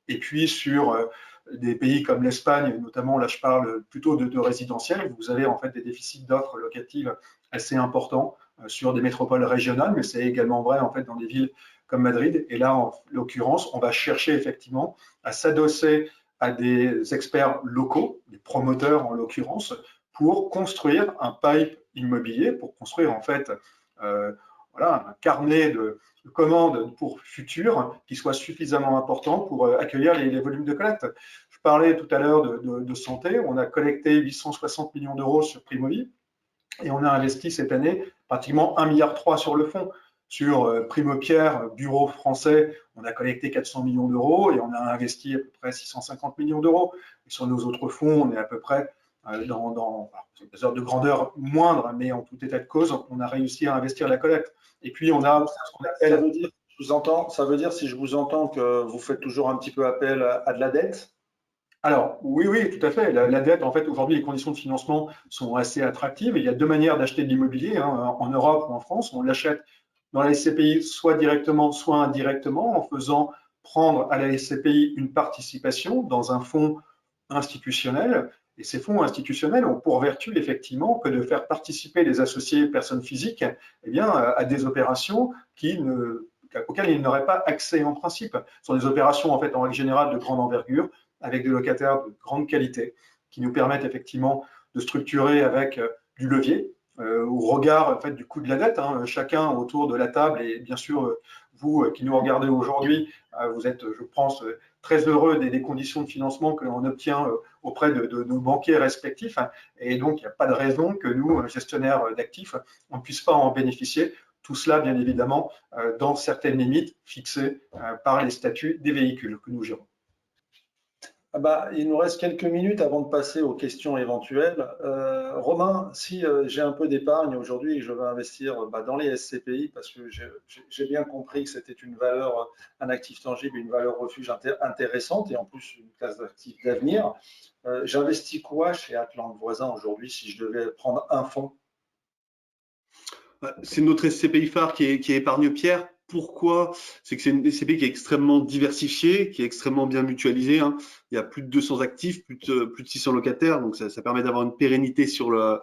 Et puis sur des pays comme l'Espagne, notamment là je parle plutôt de résidentiel, vous avez en fait des déficits d'offres locatives assez importants sur des métropoles régionales, mais c'est également vrai en fait dans des villes comme Madrid. Et là, en l'occurrence, on va chercher effectivement à s'adosser à des experts locaux, des promoteurs en l'occurrence, pour construire un pipe immobilier, pour construire en fait voilà, un carnet de commandes pour futur qui soit suffisamment important pour accueillir les volumes de collecte. Je parlais tout à l'heure de santé, on a collecté 860 millions d'euros sur Primovi et on a investi cette année pratiquement 1,3 milliard sur le fonds. Sur Primopierre, bureau français, on a collecté 400 millions d'euros et on a investi à peu près 650 millions d'euros. Et sur nos autres fonds, on est à peu près dans des ordres de grandeur moindres, mais en tout état de cause, on a réussi à investir la collecte. Et puis, on a ce qu'on appelle… Ça veut dire, si je vous entends, que vous faites toujours un petit peu appel à de la dette? Alors, oui, tout à fait. La dette, en fait, aujourd'hui, les conditions de financement sont assez attractives. Il y a deux manières d'acheter de l'immobilier, en Europe ou en France. On l'achète dans la SCPI soit directement, soit indirectement, en faisant prendre à la SCPI une participation dans un fonds institutionnel. Et ces fonds institutionnels ont pour vertu, effectivement, que de faire participer les associés personnes physiques à des opérations auxquelles ils n'auraient pas accès en principe. Ce sont des opérations, en fait, en règle générale, de grande envergure, avec des locataires de grande qualité, qui nous permettent effectivement de structurer avec du levier, au regard en fait, du coût de la dette. Chacun autour de la table, et bien sûr, vous qui nous regardez aujourd'hui, vous êtes, je pense, très heureux des conditions de financement que l'on obtient auprès de nos banquiers respectifs. Et donc, il n'y a pas de raison que nous, gestionnaires d'actifs, on ne puisse pas en bénéficier. Tout cela, bien évidemment, dans certaines limites fixées par les statuts des véhicules que nous gérons. Il nous reste quelques minutes avant de passer aux questions éventuelles. Romain, si j'ai un peu d'épargne aujourd'hui et que je veux investir dans les SCPI, parce que j'ai bien compris que c'était une valeur, un actif tangible, une valeur refuge intéressante et en plus une classe d'actifs d'avenir, j'investis quoi chez Atlante Voisin aujourd'hui si je devais prendre un fonds? C'est notre SCPI phare qui est Épargne-Pierre. Pourquoi? C'est que c'est une SCPI qui est extrêmement diversifiée, qui est extrêmement bien mutualisée. Il y a plus de 200 actifs, plus de 600 locataires, donc ça permet d'avoir une pérennité sur le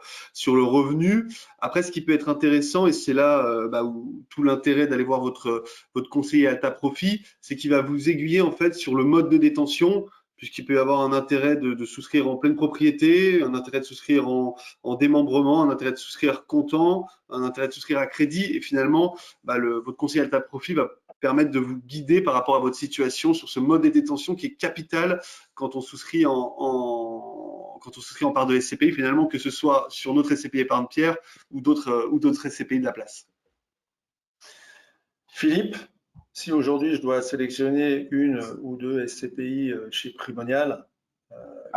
revenu. Après, ce qui peut être intéressant, et c'est là où tout l'intérêt d'aller voir votre conseiller Alta Profit, c'est qu'il va vous aiguiller en fait sur le mode de détention, puisqu'il peut y avoir un intérêt de souscrire en pleine propriété, un intérêt de souscrire en démembrement, un intérêt de souscrire comptant, un intérêt de souscrire à crédit. Et finalement, votre conseiller Alta Profit va permettre de vous guider par rapport à votre situation sur ce mode de détention qui est capital quand on souscrit en part de SCPI, finalement, que ce soit sur notre SCPI Épargne-Pierre ou d'autres SCPI de la place. Philippe, si aujourd'hui je dois sélectionner une ou deux SCPI chez Primonial,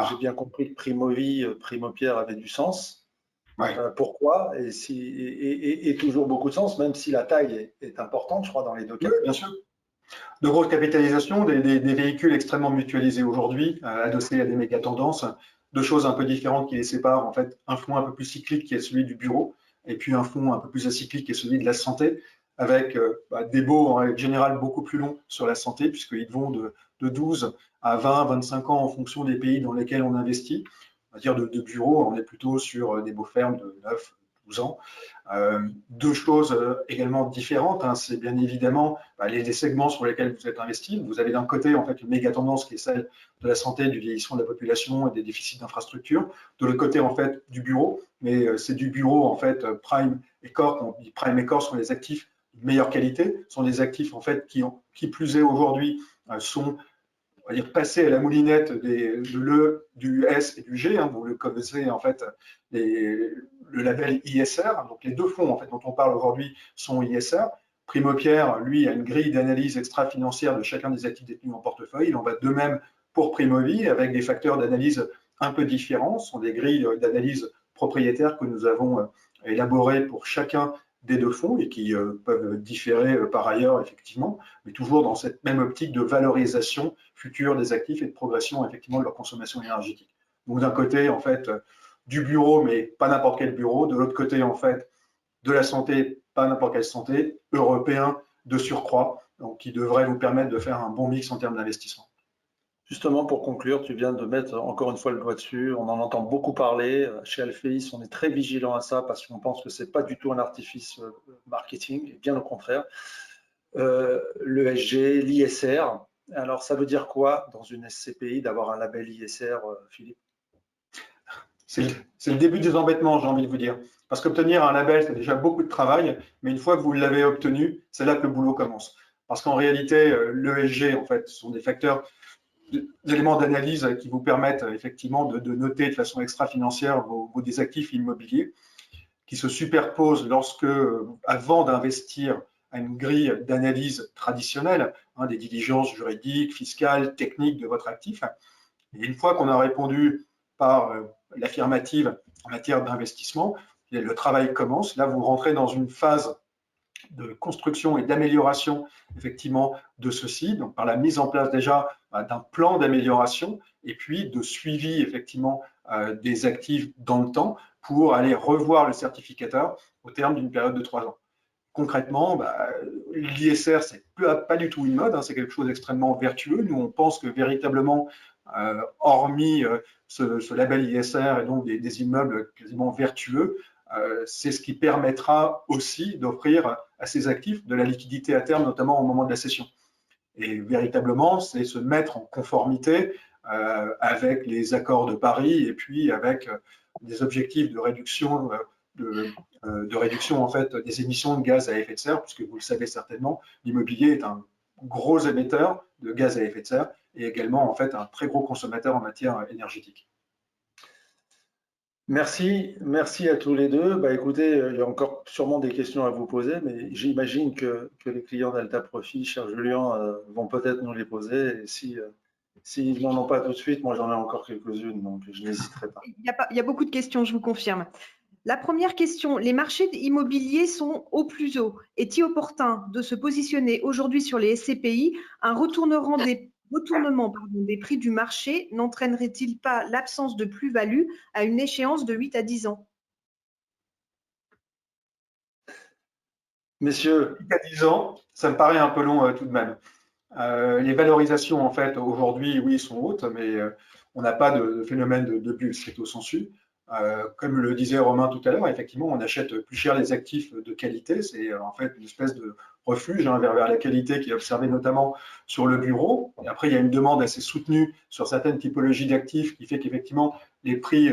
j'ai bien compris que Primovi, Primopierre avait du sens. Ouais. Pourquoi? Et toujours beaucoup de sens, même si la taille est importante, je crois, dans les deux cas. Oui, bien sûr. De grosses capitalisations, des véhicules extrêmement mutualisés aujourd'hui, adossés à des méga tendances, deux choses un peu différentes qui les séparent. En fait, un fonds un peu plus cyclique qui est celui du bureau, et puis un fonds un peu plus acyclique qui est celui de la santé, avec des baux en règle générale beaucoup plus longs sur la santé, puisqu'ils vont de 12 à 20, 25 ans en fonction des pays dans lesquels on investit. On va dire de bureau, on est plutôt sur des baux fermes de 9, 12 ans. Deux choses également différentes, c'est bien évidemment les segments sur lesquels vous êtes investi. Vous avez d'un côté en fait une méga tendance qui est celle de la santé, du vieillissement de la population et des déficits d'infrastructures. De l'autre côté en fait du bureau, mais c'est du bureau en fait prime et core. Quand on dit prime et core, sont les actifs de meilleure qualité, sont des actifs en fait qui plus est aujourd'hui sont, on va dire, passés à la moulinette de l'E, du S et du G. Vous le connaissez en fait, le label ISR. Donc les deux fonds en fait dont on parle aujourd'hui sont ISR. Primopierre, lui, a une grille d'analyse extra-financière de chacun des actifs détenus en portefeuille. Il en va de même pour Primovi, avec des facteurs d'analyse un peu différents. Ce sont des grilles d'analyse propriétaires que nous avons élaborés pour chacun des deux fonds et qui peuvent différer par ailleurs, effectivement, mais toujours dans cette même optique de valorisation future des actifs et de progression, effectivement, de leur consommation énergétique. Donc, d'un côté, en fait, du bureau, mais pas n'importe quel bureau. De l'autre côté, en fait, de la santé, pas n'importe quelle santé, européen de surcroît, donc qui devrait vous permettre de faire un bon mix en termes d'investissement. Justement, pour conclure, tu viens de mettre encore une fois le doigt dessus. On en entend beaucoup parler. Chez Alphéis, on est très vigilant à ça parce qu'on pense que ce n'est pas du tout un artifice marketing, et bien au contraire. L'ESG, l'ISR. Alors, ça veut dire quoi dans une SCPI d'avoir un label ISR, Philippe? C'est le début des embêtements, j'ai envie de vous dire. Parce qu'obtenir un label, c'est déjà beaucoup de travail, mais une fois que vous l'avez obtenu, c'est là que le boulot commence. Parce qu'en réalité, l'ESG, en fait, ce sont des facteurs, des éléments d'analyse qui vous permettent effectivement de noter de façon extra-financière des actifs immobiliers qui se superposent lorsque, avant d'investir à une grille d'analyse traditionnelle, des diligences juridiques, fiscales, techniques de votre actif. Et une fois qu'on a répondu par l'affirmative en matière d'investissement, le travail commence. Là, vous rentrez dans une phase de construction et d'amélioration, effectivement, de ceci, donc par la mise en place déjà d'un plan d'amélioration et puis de suivi, effectivement, des actifs dans le temps pour aller revoir le certificateur au terme d'une période de 3 ans. Concrètement, l'ISR, c'est pas du tout une mode, c'est quelque chose d'extrêmement vertueux. Nous, on pense que véritablement, hormis ce label ISR et donc des immeubles quasiment vertueux, c'est ce qui permettra aussi d'offrir à ces actifs de la liquidité à terme, notamment au moment de la cession. Et véritablement, c'est se mettre en conformité avec les accords de Paris et puis avec des objectifs de réduction en fait des émissions de gaz à effet de serre, puisque vous le savez certainement, l'immobilier est un gros émetteur de gaz à effet de serre et également en fait un très gros consommateur en matière énergétique. Merci à tous les deux. Écoutez, il y a encore sûrement des questions à vous poser, mais j'imagine que les clients d'Alta Profit, cher Julien, vont peut-être nous les poser. Et s'ils n'en ont pas tout de suite, moi j'en ai encore quelques-unes, donc je n'hésiterai pas. Il y a beaucoup de questions, je vous confirme. La première question, les marchés immobiliers sont au plus haut. Est-il opportun de se positionner aujourd'hui sur les SCPI? Un retournement des prix du marché n'entraînerait-il pas l'absence de plus-value à une échéance de 8 à 10 ans? Messieurs. 8 à 10 ans, ça me paraît un peu long tout de même. Les valorisations, en fait, aujourd'hui, oui, sont hautes, mais on n'a pas de phénomène de bulle stricto sensu. Comme le disait Romain tout à l'heure, effectivement, on achète plus cher les actifs de qualité. C'est en fait une espèce de refuge vers la qualité qui est observée notamment sur le bureau. Et après, il y a une demande assez soutenue sur certaines typologies d'actifs qui fait qu'effectivement, les prix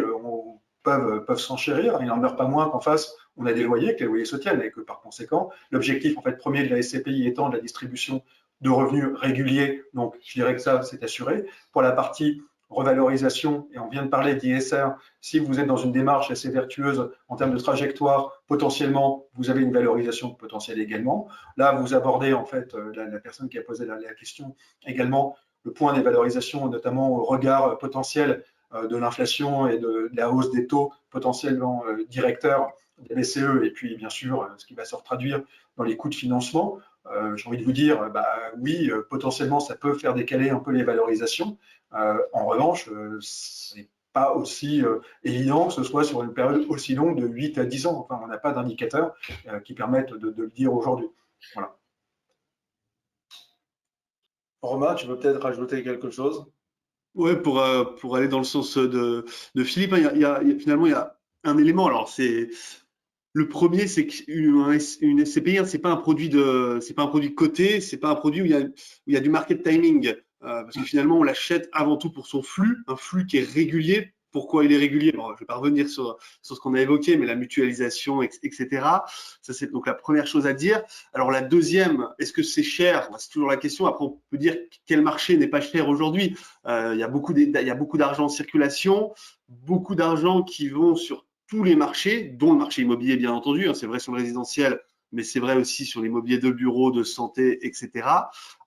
peuvent s'enchérir. Il n'en meurt pas moins qu'en face, on a des loyers, que les loyers se tiennent et que par conséquent, l'objectif en fait premier de la SCPI étant de la distribution de revenus réguliers. Donc, je dirais que ça, c'est assuré. Pour la partie revalorisation, et on vient de parler d'ISR, si vous êtes dans une démarche assez vertueuse en termes de trajectoire, potentiellement, vous avez une valorisation potentielle également. Là, vous abordez en fait la personne qui a posé la question également, le point des valorisations, notamment au regard potentiel de l'inflation et de la hausse des taux potentiellement directeurs des BCE, et puis bien sûr, ce qui va se traduire dans les coûts de financement. J'ai envie de vous dire, oui, potentiellement, ça peut faire décaler un peu les valorisations. En revanche, c'est pas aussi évident que ce soit sur une période aussi longue de 8 à 10 ans. Enfin, on n'a pas d'indicateurs qui permettent de le dire aujourd'hui. Voilà. Romain, tu veux peut-être rajouter quelque chose? Oui, pour aller dans le sens de Philippe, finalement, il y a un élément. Alors, c'est le premier, c'est qu'une SCPI, c'est pas un produit coté, c'est pas un produit où il y a du market timing, parce que finalement, on l'achète avant tout pour son flux, un flux qui est régulier. Pourquoi il est régulier? Alors, je ne vais pas revenir sur ce qu'on a évoqué, mais la mutualisation, etc. Ça, c'est donc la première chose à dire. Alors, la deuxième, est-ce que c'est cher? C'est toujours la question. Après, on peut dire quel marché n'est pas cher aujourd'hui. Il y a beaucoup d'argent en circulation, beaucoup d'argent qui vont sur tous les marchés, dont le marché immobilier, bien entendu. C'est vrai sur le résidentiel, mais c'est vrai aussi sur l'immobilier de bureau, de santé, etc.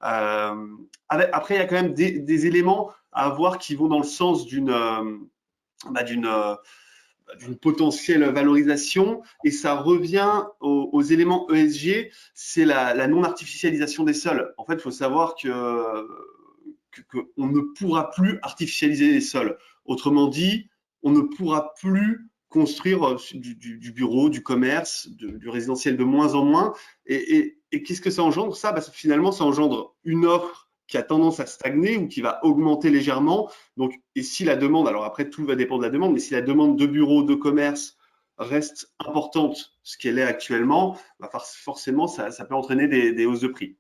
Après, il y a quand même des éléments à avoir qui vont dans le sens d'une potentielle valorisation, et ça revient aux éléments ESG, c'est la non-artificialisation des sols. En fait, il faut savoir qu'on ne pourra plus artificialiser les sols. Autrement dit, on ne pourra plus construire du bureau, du commerce, du résidentiel de moins en moins. Et qu'est-ce que ça engendre, ça? Finalement, ça engendre une offre qui a tendance à stagner ou qui va augmenter légèrement. Donc, et si la demande, alors après tout va dépendre de la demande, mais si la demande de bureaux, de commerce reste importante, ce qu'elle est actuellement, forcément, ça peut entraîner des hausses de prix.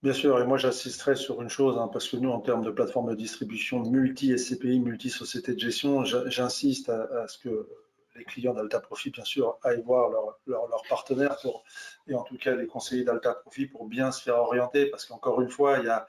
Bien sûr, et moi j'insisterai sur une chose, parce que nous, en termes de plateforme de distribution multi-SCPI, multi-société de gestion, j'insiste à ce que les clients d'Alta Profit, bien sûr, aillent voir leurs partenaires et en tout cas les conseillers d'Alta Profit pour bien se faire orienter, parce qu'encore une fois, il y a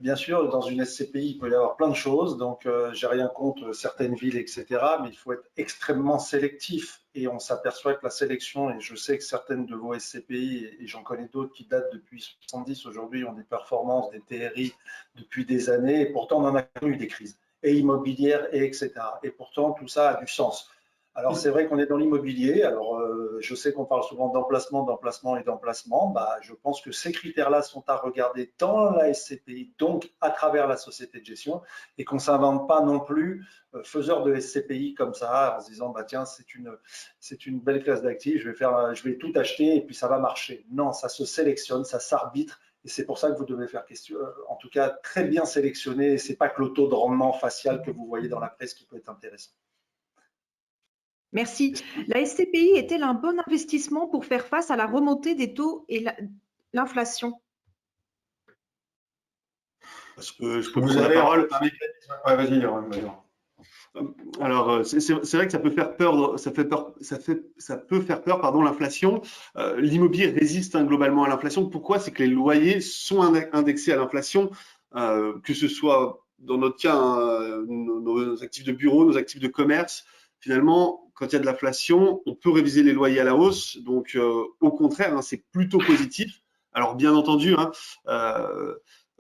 bien sûr, dans une SCPI, il peut y avoir plein de choses, donc j'ai rien contre certaines villes, etc., mais il faut être extrêmement sélectif, et on s'aperçoit que la sélection, et je sais que certaines de vos SCPI, et j'en connais d'autres qui datent depuis 70, aujourd'hui ont des performances, des TRI depuis des années, et pourtant on en a eu des crises, et immobilières, et etc., et pourtant tout ça a du sens. Alors, c'est vrai qu'on est dans l'immobilier. Alors, je sais qu'on parle souvent d'emplacement, d'emplacement et d'emplacement. Je pense que ces critères-là sont à regarder dans la SCPI, donc à travers la société de gestion, et qu'on ne s'invente pas non plus faiseur de SCPI comme ça, en se disant, tiens, c'est une belle classe d'actifs, je vais tout acheter et puis ça va marcher. Non, ça se sélectionne, ça s'arbitre. Et c'est pour ça que vous devez faire question, en tout cas, très bien sélectionner. Ce n'est pas que le taux de rendement facial que vous voyez dans la presse qui peut être intéressant. Merci. La SCPI est-elle un bon investissement pour faire face à la remontée des taux et l'inflation? Je peux prendre la parole. Ouais, vas-y. Alors, c'est vrai que ça peut faire peur, ça peut faire peur, pardon, l'inflation. L'immobilier résiste globalement à l'inflation. Pourquoi? C'est que les loyers sont indexés à l'inflation, que ce soit dans notre cas, nos actifs de bureau, nos actifs de commerce. Finalement, quand il y a de l'inflation, on peut réviser les loyers à la hausse. Donc, au contraire, c'est plutôt positif. Alors, bien entendu,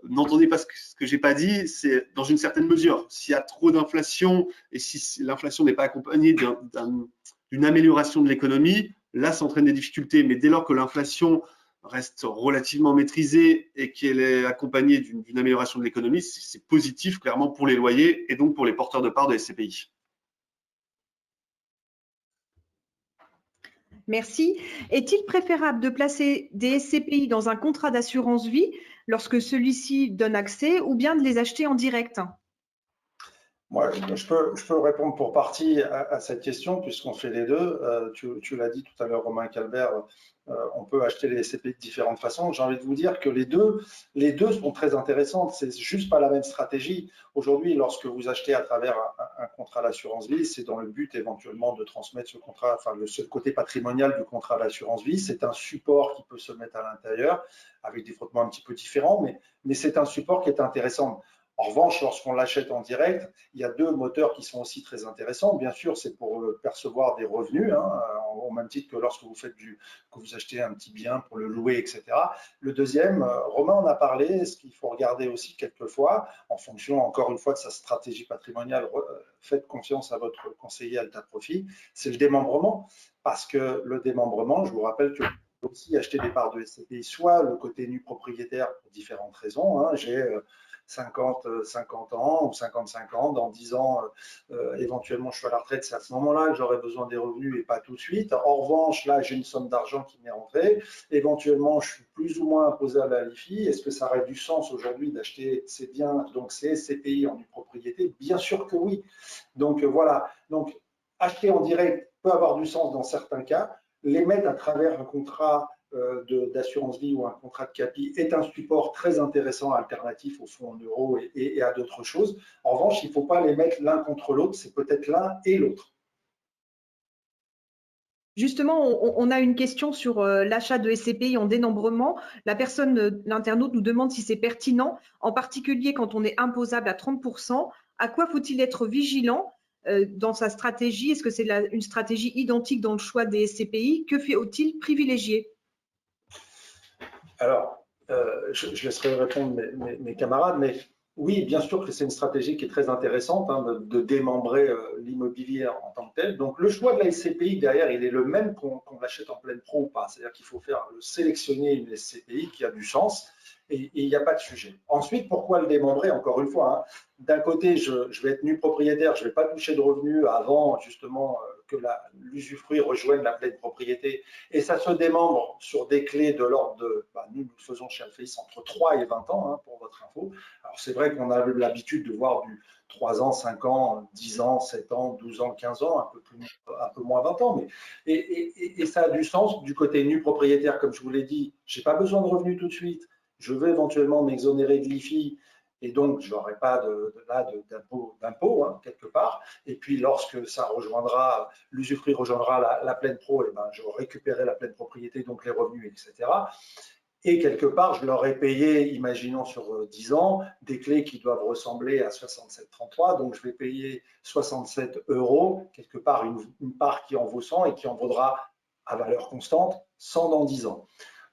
n'entendez pas ce que j'ai pas dit, c'est dans une certaine mesure. S'il y a trop d'inflation et si l'inflation n'est pas accompagnée d'une amélioration de l'économie, là, ça entraîne des difficultés. Mais dès lors que l'inflation reste relativement maîtrisée et qu'elle est accompagnée d'une amélioration de l'économie, c'est positif clairement pour les loyers et donc pour les porteurs de parts de SCPI. Merci. Est-il préférable de placer des SCPI dans un contrat d'assurance vie lorsque celui-ci donne accès ou bien de les acheter en direct? Moi, je peux répondre pour partie à cette question puisqu'on fait les deux. Tu l'as dit tout à l'heure, Romain Calbert, on peut acheter les SCPI de différentes façons. J'ai envie de vous dire que les deux sont très intéressantes. C'est juste pas la même stratégie. Aujourd'hui, lorsque vous achetez à travers un contrat d'assurance vie, c'est dans le but éventuellement de transmettre ce contrat, enfin ce côté patrimonial du contrat d'assurance vie. C'est un support qui peut se mettre à l'intérieur avec des frottements un petit peu différents, mais c'est un support qui est intéressant. En revanche, lorsqu'on l'achète en direct, il y a deux moteurs qui sont aussi très intéressants. Bien sûr, c'est pour percevoir des revenus, au même titre que lorsque vous que vous achetez un petit bien pour le louer, etc. Le deuxième, Romain en a parlé, ce qu'il faut regarder aussi quelquefois, en fonction, encore une fois, de sa stratégie patrimoniale, faites confiance à votre conseiller Alta Profit, c'est le démembrement. Parce que le démembrement, je vous rappelle que vous pouvez aussi acheter des parts de SCPI, soit le côté nu propriétaire pour différentes raisons. J'ai 50 ans ou 55 ans, dans 10 ans, éventuellement je suis à la retraite, c'est à ce moment-là que j'aurai besoin des revenus et pas tout de suite. En revanche, là j'ai une somme d'argent qui m'est rentrée, éventuellement je suis plus ou moins imposé à la LIFI. Est-ce que ça aurait du sens aujourd'hui d'acheter ces biens, donc ces SCPI en propriété? Bien sûr que oui. Donc voilà, donc acheter en direct peut avoir du sens dans certains cas, les mettre à travers un contrat d'assurance vie ou un contrat de capi est un support très intéressant, alternatif au fonds en euros et à d'autres choses. En revanche, il ne faut pas les mettre l'un contre l'autre, c'est peut-être l'un et l'autre. Justement, on a une question sur l'achat de SCPI en dénombrement. L'internaute nous demande si c'est pertinent, en particulier quand on est imposable à 30%. À quoi faut-il être vigilant dans sa stratégie? Est-ce que c'est une stratégie identique dans le choix des SCPI? Que faut-il privilégier? Alors, je laisserai répondre mes camarades, mais Oui, bien sûr que c'est une stratégie qui est très intéressante, hein, de démembrer l'immobilier en tant que tel. Donc, le choix de la SCPI derrière, il est le même qu'on l'achète en pleine pro ou pas. C'est-à-dire qu'il faut sélectionner une SCPI qui a du sens et il n'y a pas de sujet. Ensuite, pourquoi le démembrer? Encore une fois, hein, d'un côté, je vais être nu propriétaire, je ne vais pas toucher de revenus avant justement que l'usufruit rejoigne la pleine propriété. Et ça se démembre sur des clés de l'ordre de, nous le faisons chez Alphaïs entre 3 et 20 ans, hein, pour votre info. Alors, c'est vrai qu'on a l'habitude de voir du 3 ans, 5 ans, 10 ans, 7 ans, 12 ans, 15 ans, un peu moins 20 ans. Mais, et ça a du sens du côté nu propriétaire, comme je vous l'ai dit. Je n'ai pas besoin de revenus tout de suite. Je veux éventuellement m'exonérer de l'IFI et donc je n'aurai pas d'impôt hein, quelque part. Et puis lorsque ça rejoindra, l'usufruit rejoindra la pleine pro, et ben, je récupérerai la pleine propriété, donc les revenus, etc. Et quelque part, je leur ai payé, imaginons sur 10 ans, des clés qui doivent ressembler à 67,33. Donc, je vais payer 67 €, quelque part une part qui en vaut 100 et qui en vaudra à valeur constante 100 dans 10 ans.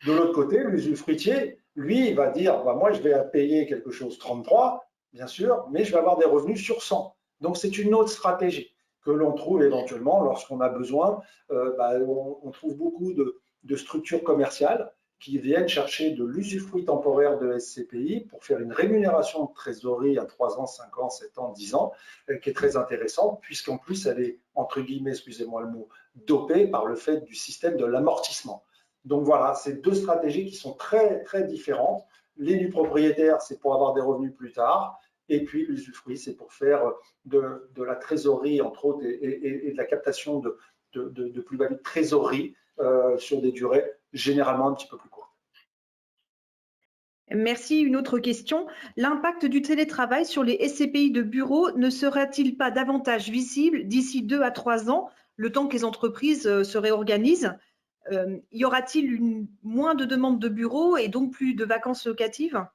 De l'autre côté, l'usufruitier, lui, il va dire, moi, je vais payer quelque chose 33, bien sûr, mais je vais avoir des revenus sur 100. Donc, c'est une autre stratégie que l'on trouve éventuellement lorsqu'on a besoin. On trouve beaucoup de structures commerciales qui viennent chercher de l'usufruit temporaire de SCPI pour faire une rémunération de trésorerie à 3 ans, 5 ans, 7 ans, 10 ans, qui est très intéressante, puisqu'en plus, elle est, entre guillemets, excusez-moi le mot, dopée par le fait du système de l'amortissement. Donc voilà, c'est deux stratégies qui sont très, très différentes. Les nus propriétaires, c'est pour avoir des revenus plus tard, et puis l'usufruit, c'est pour faire de la trésorerie, entre autres, et de la captation de plus-value de trésorerie sur des durées généralement un petit peu plus courtes. Merci. Une autre question. L'impact du télétravail sur les SCPI de bureau ne sera-t-il pas davantage visible d'ici 2 à 3 ans, le temps que les entreprises se réorganisent? Y aura-t-il moins de demandes de bureaux et donc plus de vacances locatives?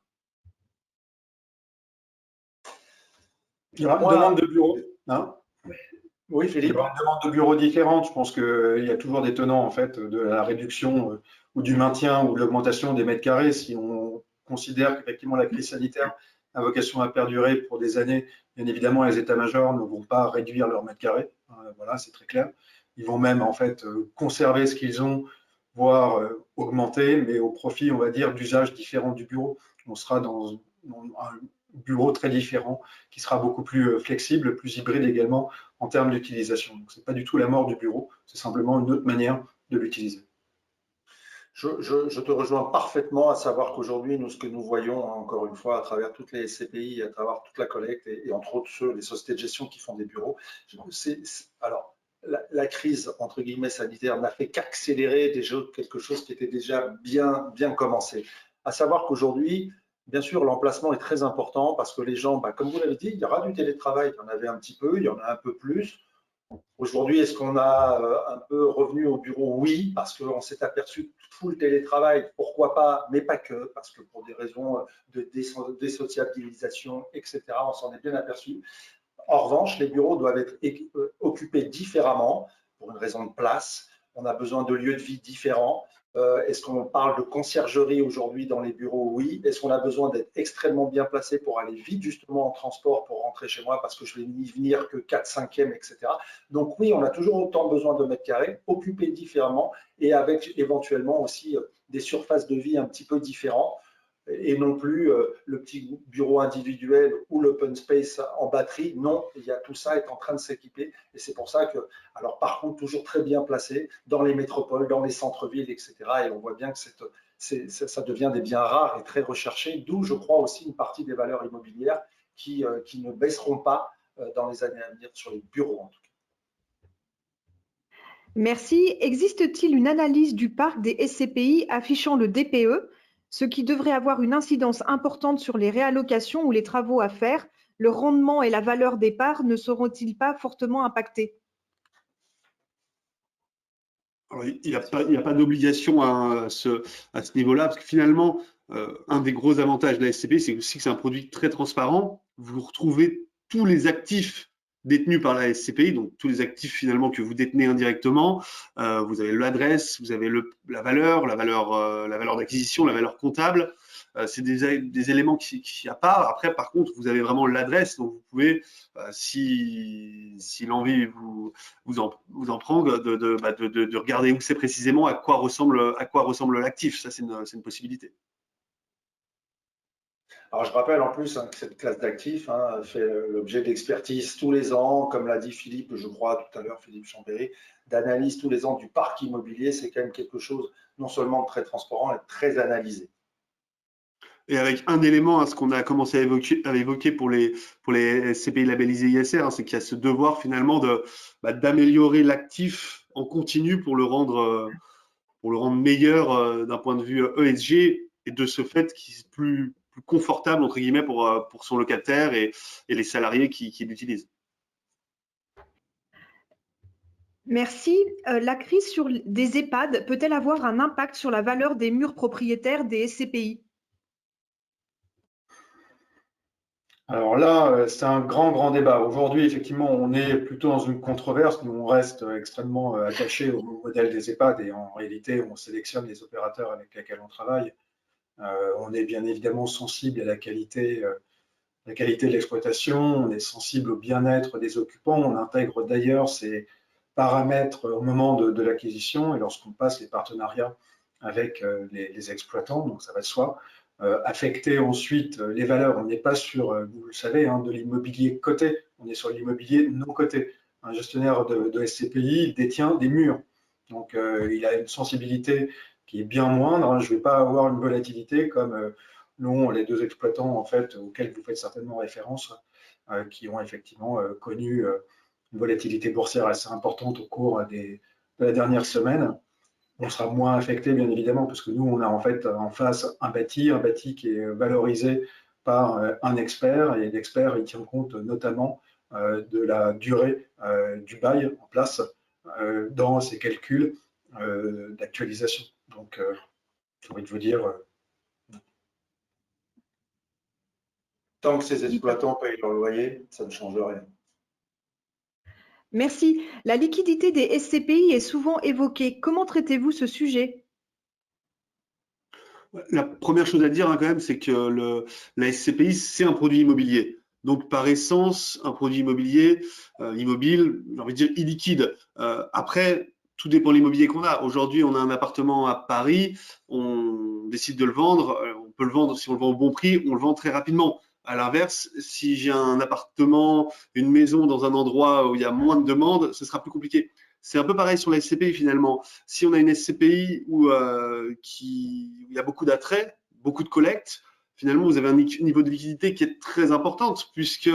Il y aura une demande de bureaux. Hein, oui, Philippe. Il y aura une demande de bureaux différente. Je pense qu'il y a toujours des tenants en fait, de la réduction ou du maintien ou de l'augmentation des mètres carrés. Si on considère qu'effectivement la crise sanitaire a vocation à perdurer pour des années, bien évidemment, les états-majors ne vont pas réduire leurs mètres carrés. Voilà, c'est très clair. Ils vont même en fait conserver ce qu'ils ont, voire augmenter, mais au profit, on va dire, d'usages différents du bureau. On sera dans un bureau très différent, qui sera beaucoup plus flexible, plus hybride également en termes d'utilisation. Donc, ce n'est pas du tout la mort du bureau, c'est simplement une autre manière de l'utiliser. Je te rejoins parfaitement, à savoir qu'aujourd'hui, ce que nous voyons, encore une fois, à travers toutes les SCPI, à travers toute la collecte, et entre autres les sociétés de gestion qui font des bureaux, alors, la crise, entre guillemets, sanitaire n'a fait qu'accélérer déjà quelque chose qui était déjà bien commencé. À savoir qu'aujourd'hui, bien sûr, l'emplacement est très important parce que les gens, comme vous l'avez dit, il y aura du télétravail, il y en avait un petit peu, il y en a un peu plus. Aujourd'hui, est-ce qu'on a un peu revenu au bureau? Oui, parce qu'on s'est aperçu que tout le télétravail, pourquoi pas, mais pas que, parce que pour des raisons de désociabilisation, etc., on s'en est bien aperçu. En revanche, les bureaux doivent être occupés différemment pour une raison de place. On a besoin de lieux de vie différents. Est-ce qu'on parle de conciergerie aujourd'hui dans les bureaux? Oui. Est-ce qu'on a besoin d'être extrêmement bien placé pour aller vite justement en transport pour rentrer chez moi parce que je vais n'y venir que 4, 5e, etc. Donc oui, on a toujours autant besoin de mètres carrés, occupés différemment et avec éventuellement aussi des surfaces de vie un petit peu différentes et non plus le petit bureau individuel ou l'open space en batterie. Non, tout ça est en train de s'équiper et c'est pour ça que, alors par contre, toujours très bien placé dans les métropoles, dans les centres-villes, etc. Et on voit bien que ça devient des biens rares et très recherchés, d'où je crois aussi une partie des valeurs immobilières qui ne baisseront pas dans les années à venir sur les bureaux en tout cas. Merci. Existe-t-il une analyse du parc des SCPI affichant le DPE, ce qui devrait avoir une incidence importante sur les réallocations ou les travaux à faire? Le rendement et la valeur des parts ne seront-ils pas fortement impactés? Alors, il n'y a pas d'obligation à ce niveau-là, parce que finalement, un des gros avantages de la SCPI, c'est aussi que c'est un produit très transparent. Vous retrouvez tous les actifs détenus par la SCPI, donc tous les actifs finalement que vous détenez indirectement. Vous avez l'adresse, vous avez la valeur d'acquisition, la valeur comptable. c'est des éléments qui à part. Après, par contre, vous avez vraiment l'adresse, donc vous pouvez, si l'envie vous en prend, de regarder où c'est précisément, à quoi ressemble l'actif. Ça, c'est une possibilité. Alors, je rappelle en plus que cette classe d'actifs fait l'objet d'expertise tous les ans, comme l'a dit Philippe, je crois tout à l'heure, Philippe Chambéry, d'analyse tous les ans du parc immobilier. C'est quand même quelque chose non seulement de très transparent et très analysé. Et avec un élément, ce qu'on a commencé à évoquer pour les SCPI labellisés ISR, c'est qu'il y a ce devoir finalement d'améliorer l'actif en continu pour le rendre meilleur d'un point de vue ESG, et de ce fait qu'il est plus confortable entre guillemets pour son locataire et les salariés qui l'utilisent. Merci. La crise sur des EHPAD peut-elle avoir un impact sur la valeur des murs propriétaires des SCPI? Alors là, c'est un grand débat. Aujourd'hui, effectivement, on est plutôt dans une controverse. Nous, on reste extrêmement attachés au modèle des EHPAD et en réalité, on sélectionne les opérateurs avec lesquels on travaille. On est bien évidemment sensible à la qualité de l'exploitation, on est sensible au bien-être des occupants. On intègre d'ailleurs ces paramètres au moment de l'acquisition et lorsqu'on passe les partenariats avec les exploitants, donc ça va de soi. Affecter ensuite les valeurs. On n'est pas sur, vous le savez, de l'immobilier coté, on est sur l'immobilier non coté. Un gestionnaire de SCPI détient des murs, donc il a une sensibilité qui est bien moindre. Je ne vais pas avoir une volatilité comme l'ont les deux exploitants en fait, auxquels vous faites certainement référence, qui ont effectivement connu une volatilité boursière assez importante au cours de la dernière semaine. On sera moins affecté, bien évidemment, parce que nous, on a en fait en face un bâti qui est valorisé par un expert, et l'expert, il tient compte notamment de la durée du bail en place dans ses calculs d'actualisation. Donc, j'ai envie de vous dire, tant que ces exploitants payent leur loyer, ça ne change rien. Merci. La liquidité des SCPI est souvent évoquée. Comment traitez-vous ce sujet? La première chose à dire quand même, c'est que la SCPI, c'est un produit immobilier. Donc, par essence, un produit immobilier, immobile, j'ai envie de dire illiquide. Après, tout dépend de l'immobilier qu'on a. Aujourd'hui, on a un appartement à Paris, on décide de le vendre. On peut le vendre, si on le vend au bon prix, on le vend très rapidement. À l'inverse, si j'ai un appartement, une maison dans un endroit où il y a moins de demandes, ce sera plus compliqué. C'est un peu pareil sur la SCPI finalement. Si on a une SCPI où il y a beaucoup d'attrait, beaucoup de collecte, finalement vous avez un niveau de liquidité qui est très importante, puisque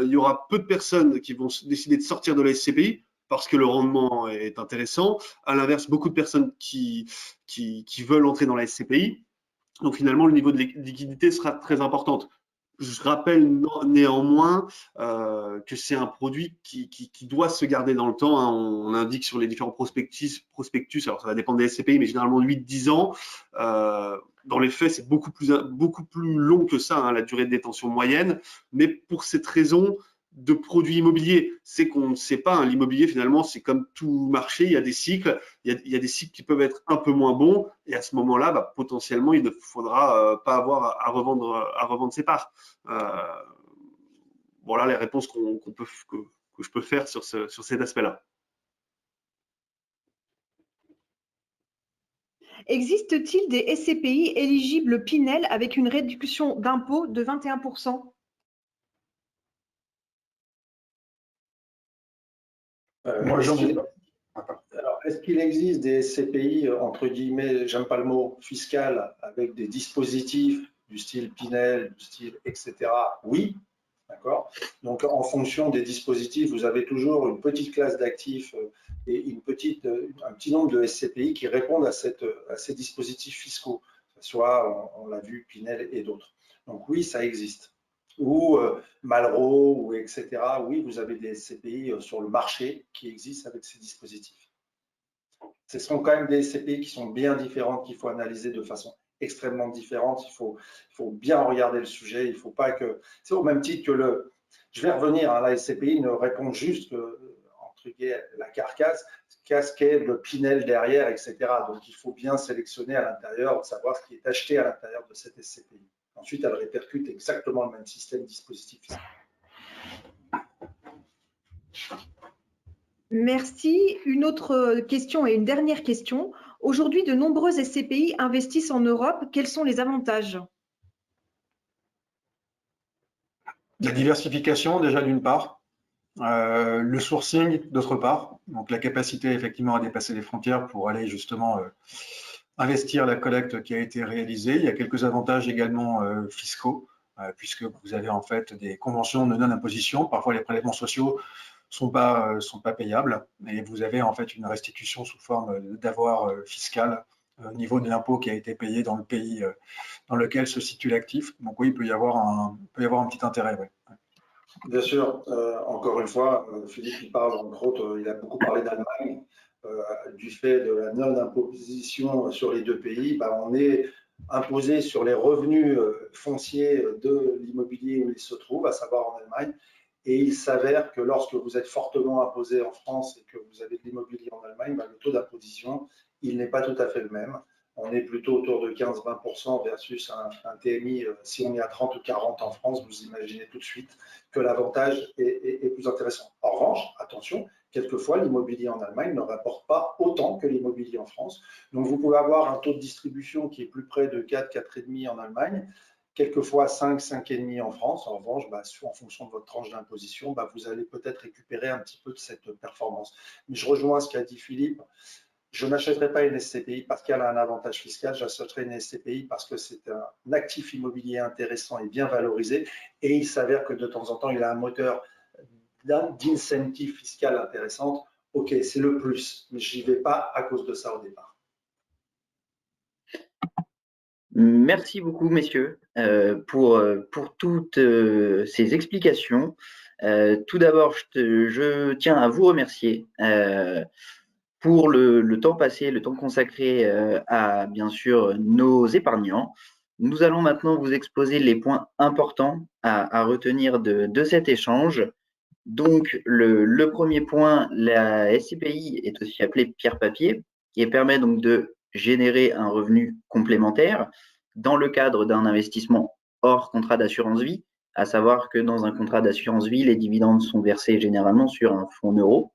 il y aura peu de personnes qui vont décider de sortir de la SCPI parce que le rendement est intéressant. À l'inverse, beaucoup de personnes qui veulent entrer dans la SCPI. Donc finalement, le niveau de liquidité sera très important. Je rappelle néanmoins que c'est un produit qui doit se garder dans le temps. On indique sur les différents prospectus, alors ça va dépendre des SCPI, mais généralement 8-10 ans. Dans les faits, c'est beaucoup plus long que ça, la durée de détention moyenne. Mais pour cette raison de produits immobiliers, c'est qu'on ne sait pas. L'immobilier, finalement, c'est comme tout marché, il y a des cycles. Il y a des cycles qui peuvent être un peu moins bons. Et à ce moment-là, potentiellement, il ne faudra pas avoir à revendre ses parts. Voilà les réponses que je peux faire sur cet aspect-là. Existe-t-il des SCPI éligibles Pinel avec une réduction d'impôt de 21%? Est-ce qu'il existe des SCPI, entre guillemets, j'aime pas le mot, fiscal, avec des dispositifs du style Pinel, du style etc. Oui, d'accord. Donc, en fonction des dispositifs, vous avez toujours une petite classe d'actifs et un petit nombre de SCPI qui répondent à ces dispositifs fiscaux, soit, on l'a vu, Pinel et d'autres. Donc oui, ça existe. Ou Malraux, ou etc. Oui, vous avez des SCPI sur le marché qui existent avec ces dispositifs. Ce sont quand même des SCPI qui sont bien différentes, qu'il faut analyser de façon extrêmement différente. Il faut bien regarder le sujet. Il ne faut pas que… C'est au même titre que je vais revenir, la SCPI ne répond juste entre guillemets, la carcasse, qu'est-ce qu'est le Pinel derrière, etc. Donc, il faut bien sélectionner à l'intérieur, savoir ce qui est acheté à l'intérieur de cette SCPI. Ensuite, elle répercute exactement le même système dispositif fiscal. Merci. Une autre question et une dernière question. Aujourd'hui, de nombreuses SCPI investissent en Europe. Quels sont les avantages? La diversification, déjà d'une part, le sourcing d'autre part, donc la capacité effectivement à dépasser les frontières pour aller justement investir la collecte qui a été réalisée. Il y a quelques avantages également fiscaux, puisque vous avez en fait des conventions de non-imposition. Parfois, les prélèvements sociaux sont pas payables et vous avez en fait une restitution sous forme d'avoir fiscal au niveau de l'impôt qui a été payé dans le pays dans lequel se situe l'actif. Donc oui, il peut y avoir un petit intérêt. Ouais. Bien sûr, encore une fois, Philippe, il parle, entre autres, il a beaucoup parlé d'Allemagne, du fait de la non-imposition sur les deux pays, on est imposé sur les revenus fonciers de l'immobilier où il se trouve, à savoir en Allemagne. Et il s'avère que lorsque vous êtes fortement imposé en France et que vous avez de l'immobilier en Allemagne, le taux d'imposition, il n'est pas tout à fait le même. On est plutôt autour de 15-20% versus un TMI. Si on est à 30 ou 40 en France, vous imaginez tout de suite que l'avantage est plus intéressant. En revanche, attention, quelquefois, l'immobilier en Allemagne ne rapporte pas autant que l'immobilier en France. Donc, vous pouvez avoir un taux de distribution qui est plus près de 4, 4,5 en Allemagne, quelquefois 5, 5,5 en France. En revanche, en fonction de votre tranche d'imposition, vous allez peut-être récupérer un petit peu de cette performance. Mais je rejoins ce qu'a dit Philippe. Je n'achèterai pas une SCPI parce qu'elle a un avantage fiscal, j'achèterai une SCPI parce que c'est un actif immobilier intéressant et bien valorisé. Et il s'avère que de temps en temps, il a un moteur d'incentive fiscal intéressante. Ok, c'est le plus, mais je n'y vais pas à cause de ça au départ. Merci beaucoup, messieurs, pour toutes ces explications. Tout d'abord, je tiens à vous remercier pour le temps passé, le temps consacré à, bien sûr, nos épargnants. Nous allons maintenant vous exposer les points importants à retenir de cet échange. Donc, le premier point, la SCPI est aussi appelée pierre-papier et permet donc de générer un revenu complémentaire dans le cadre d'un investissement hors contrat d'assurance vie, à savoir que dans un contrat d'assurance vie, les dividendes sont versés généralement sur un fonds euro.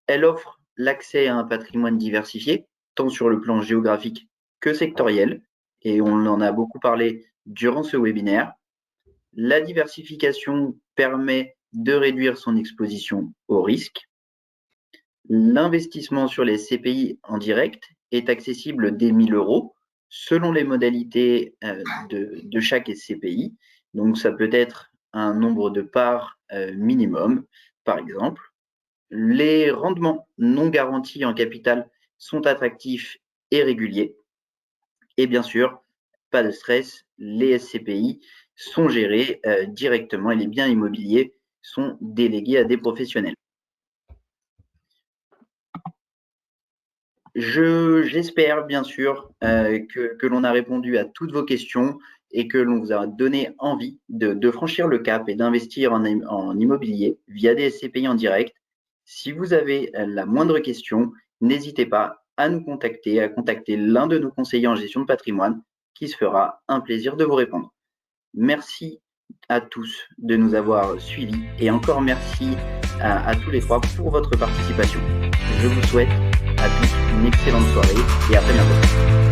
Elle offre l'accès à un patrimoine diversifié, tant sur le plan géographique que sectoriel, et on en a beaucoup parlé durant ce webinaire. La diversification permet de réduire son exposition au risque. L'investissement sur les CPI en direct est accessible dès 1 000 € selon les modalités de chaque SCPI. Donc, ça peut être un nombre de parts minimum, par exemple. Les rendements non garantis en capital sont attractifs et réguliers. Et bien sûr, pas de stress, les SCPI sont gérés directement et les biens immobiliers sont délégués à des professionnels. J'espère bien sûr que l'on a répondu à toutes vos questions et que l'on vous a donné envie de franchir le cap et d'investir en immobilier via des SCPI en direct. Si vous avez la moindre question, n'hésitez pas à nous contacter, à contacter l'un de nos conseillers en gestion de patrimoine qui se fera un plaisir de vous répondre. Merci à tous de nous avoir suivis et encore merci à tous les trois pour votre participation. Je vous souhaite à tous une excellente soirée et à très bientôt.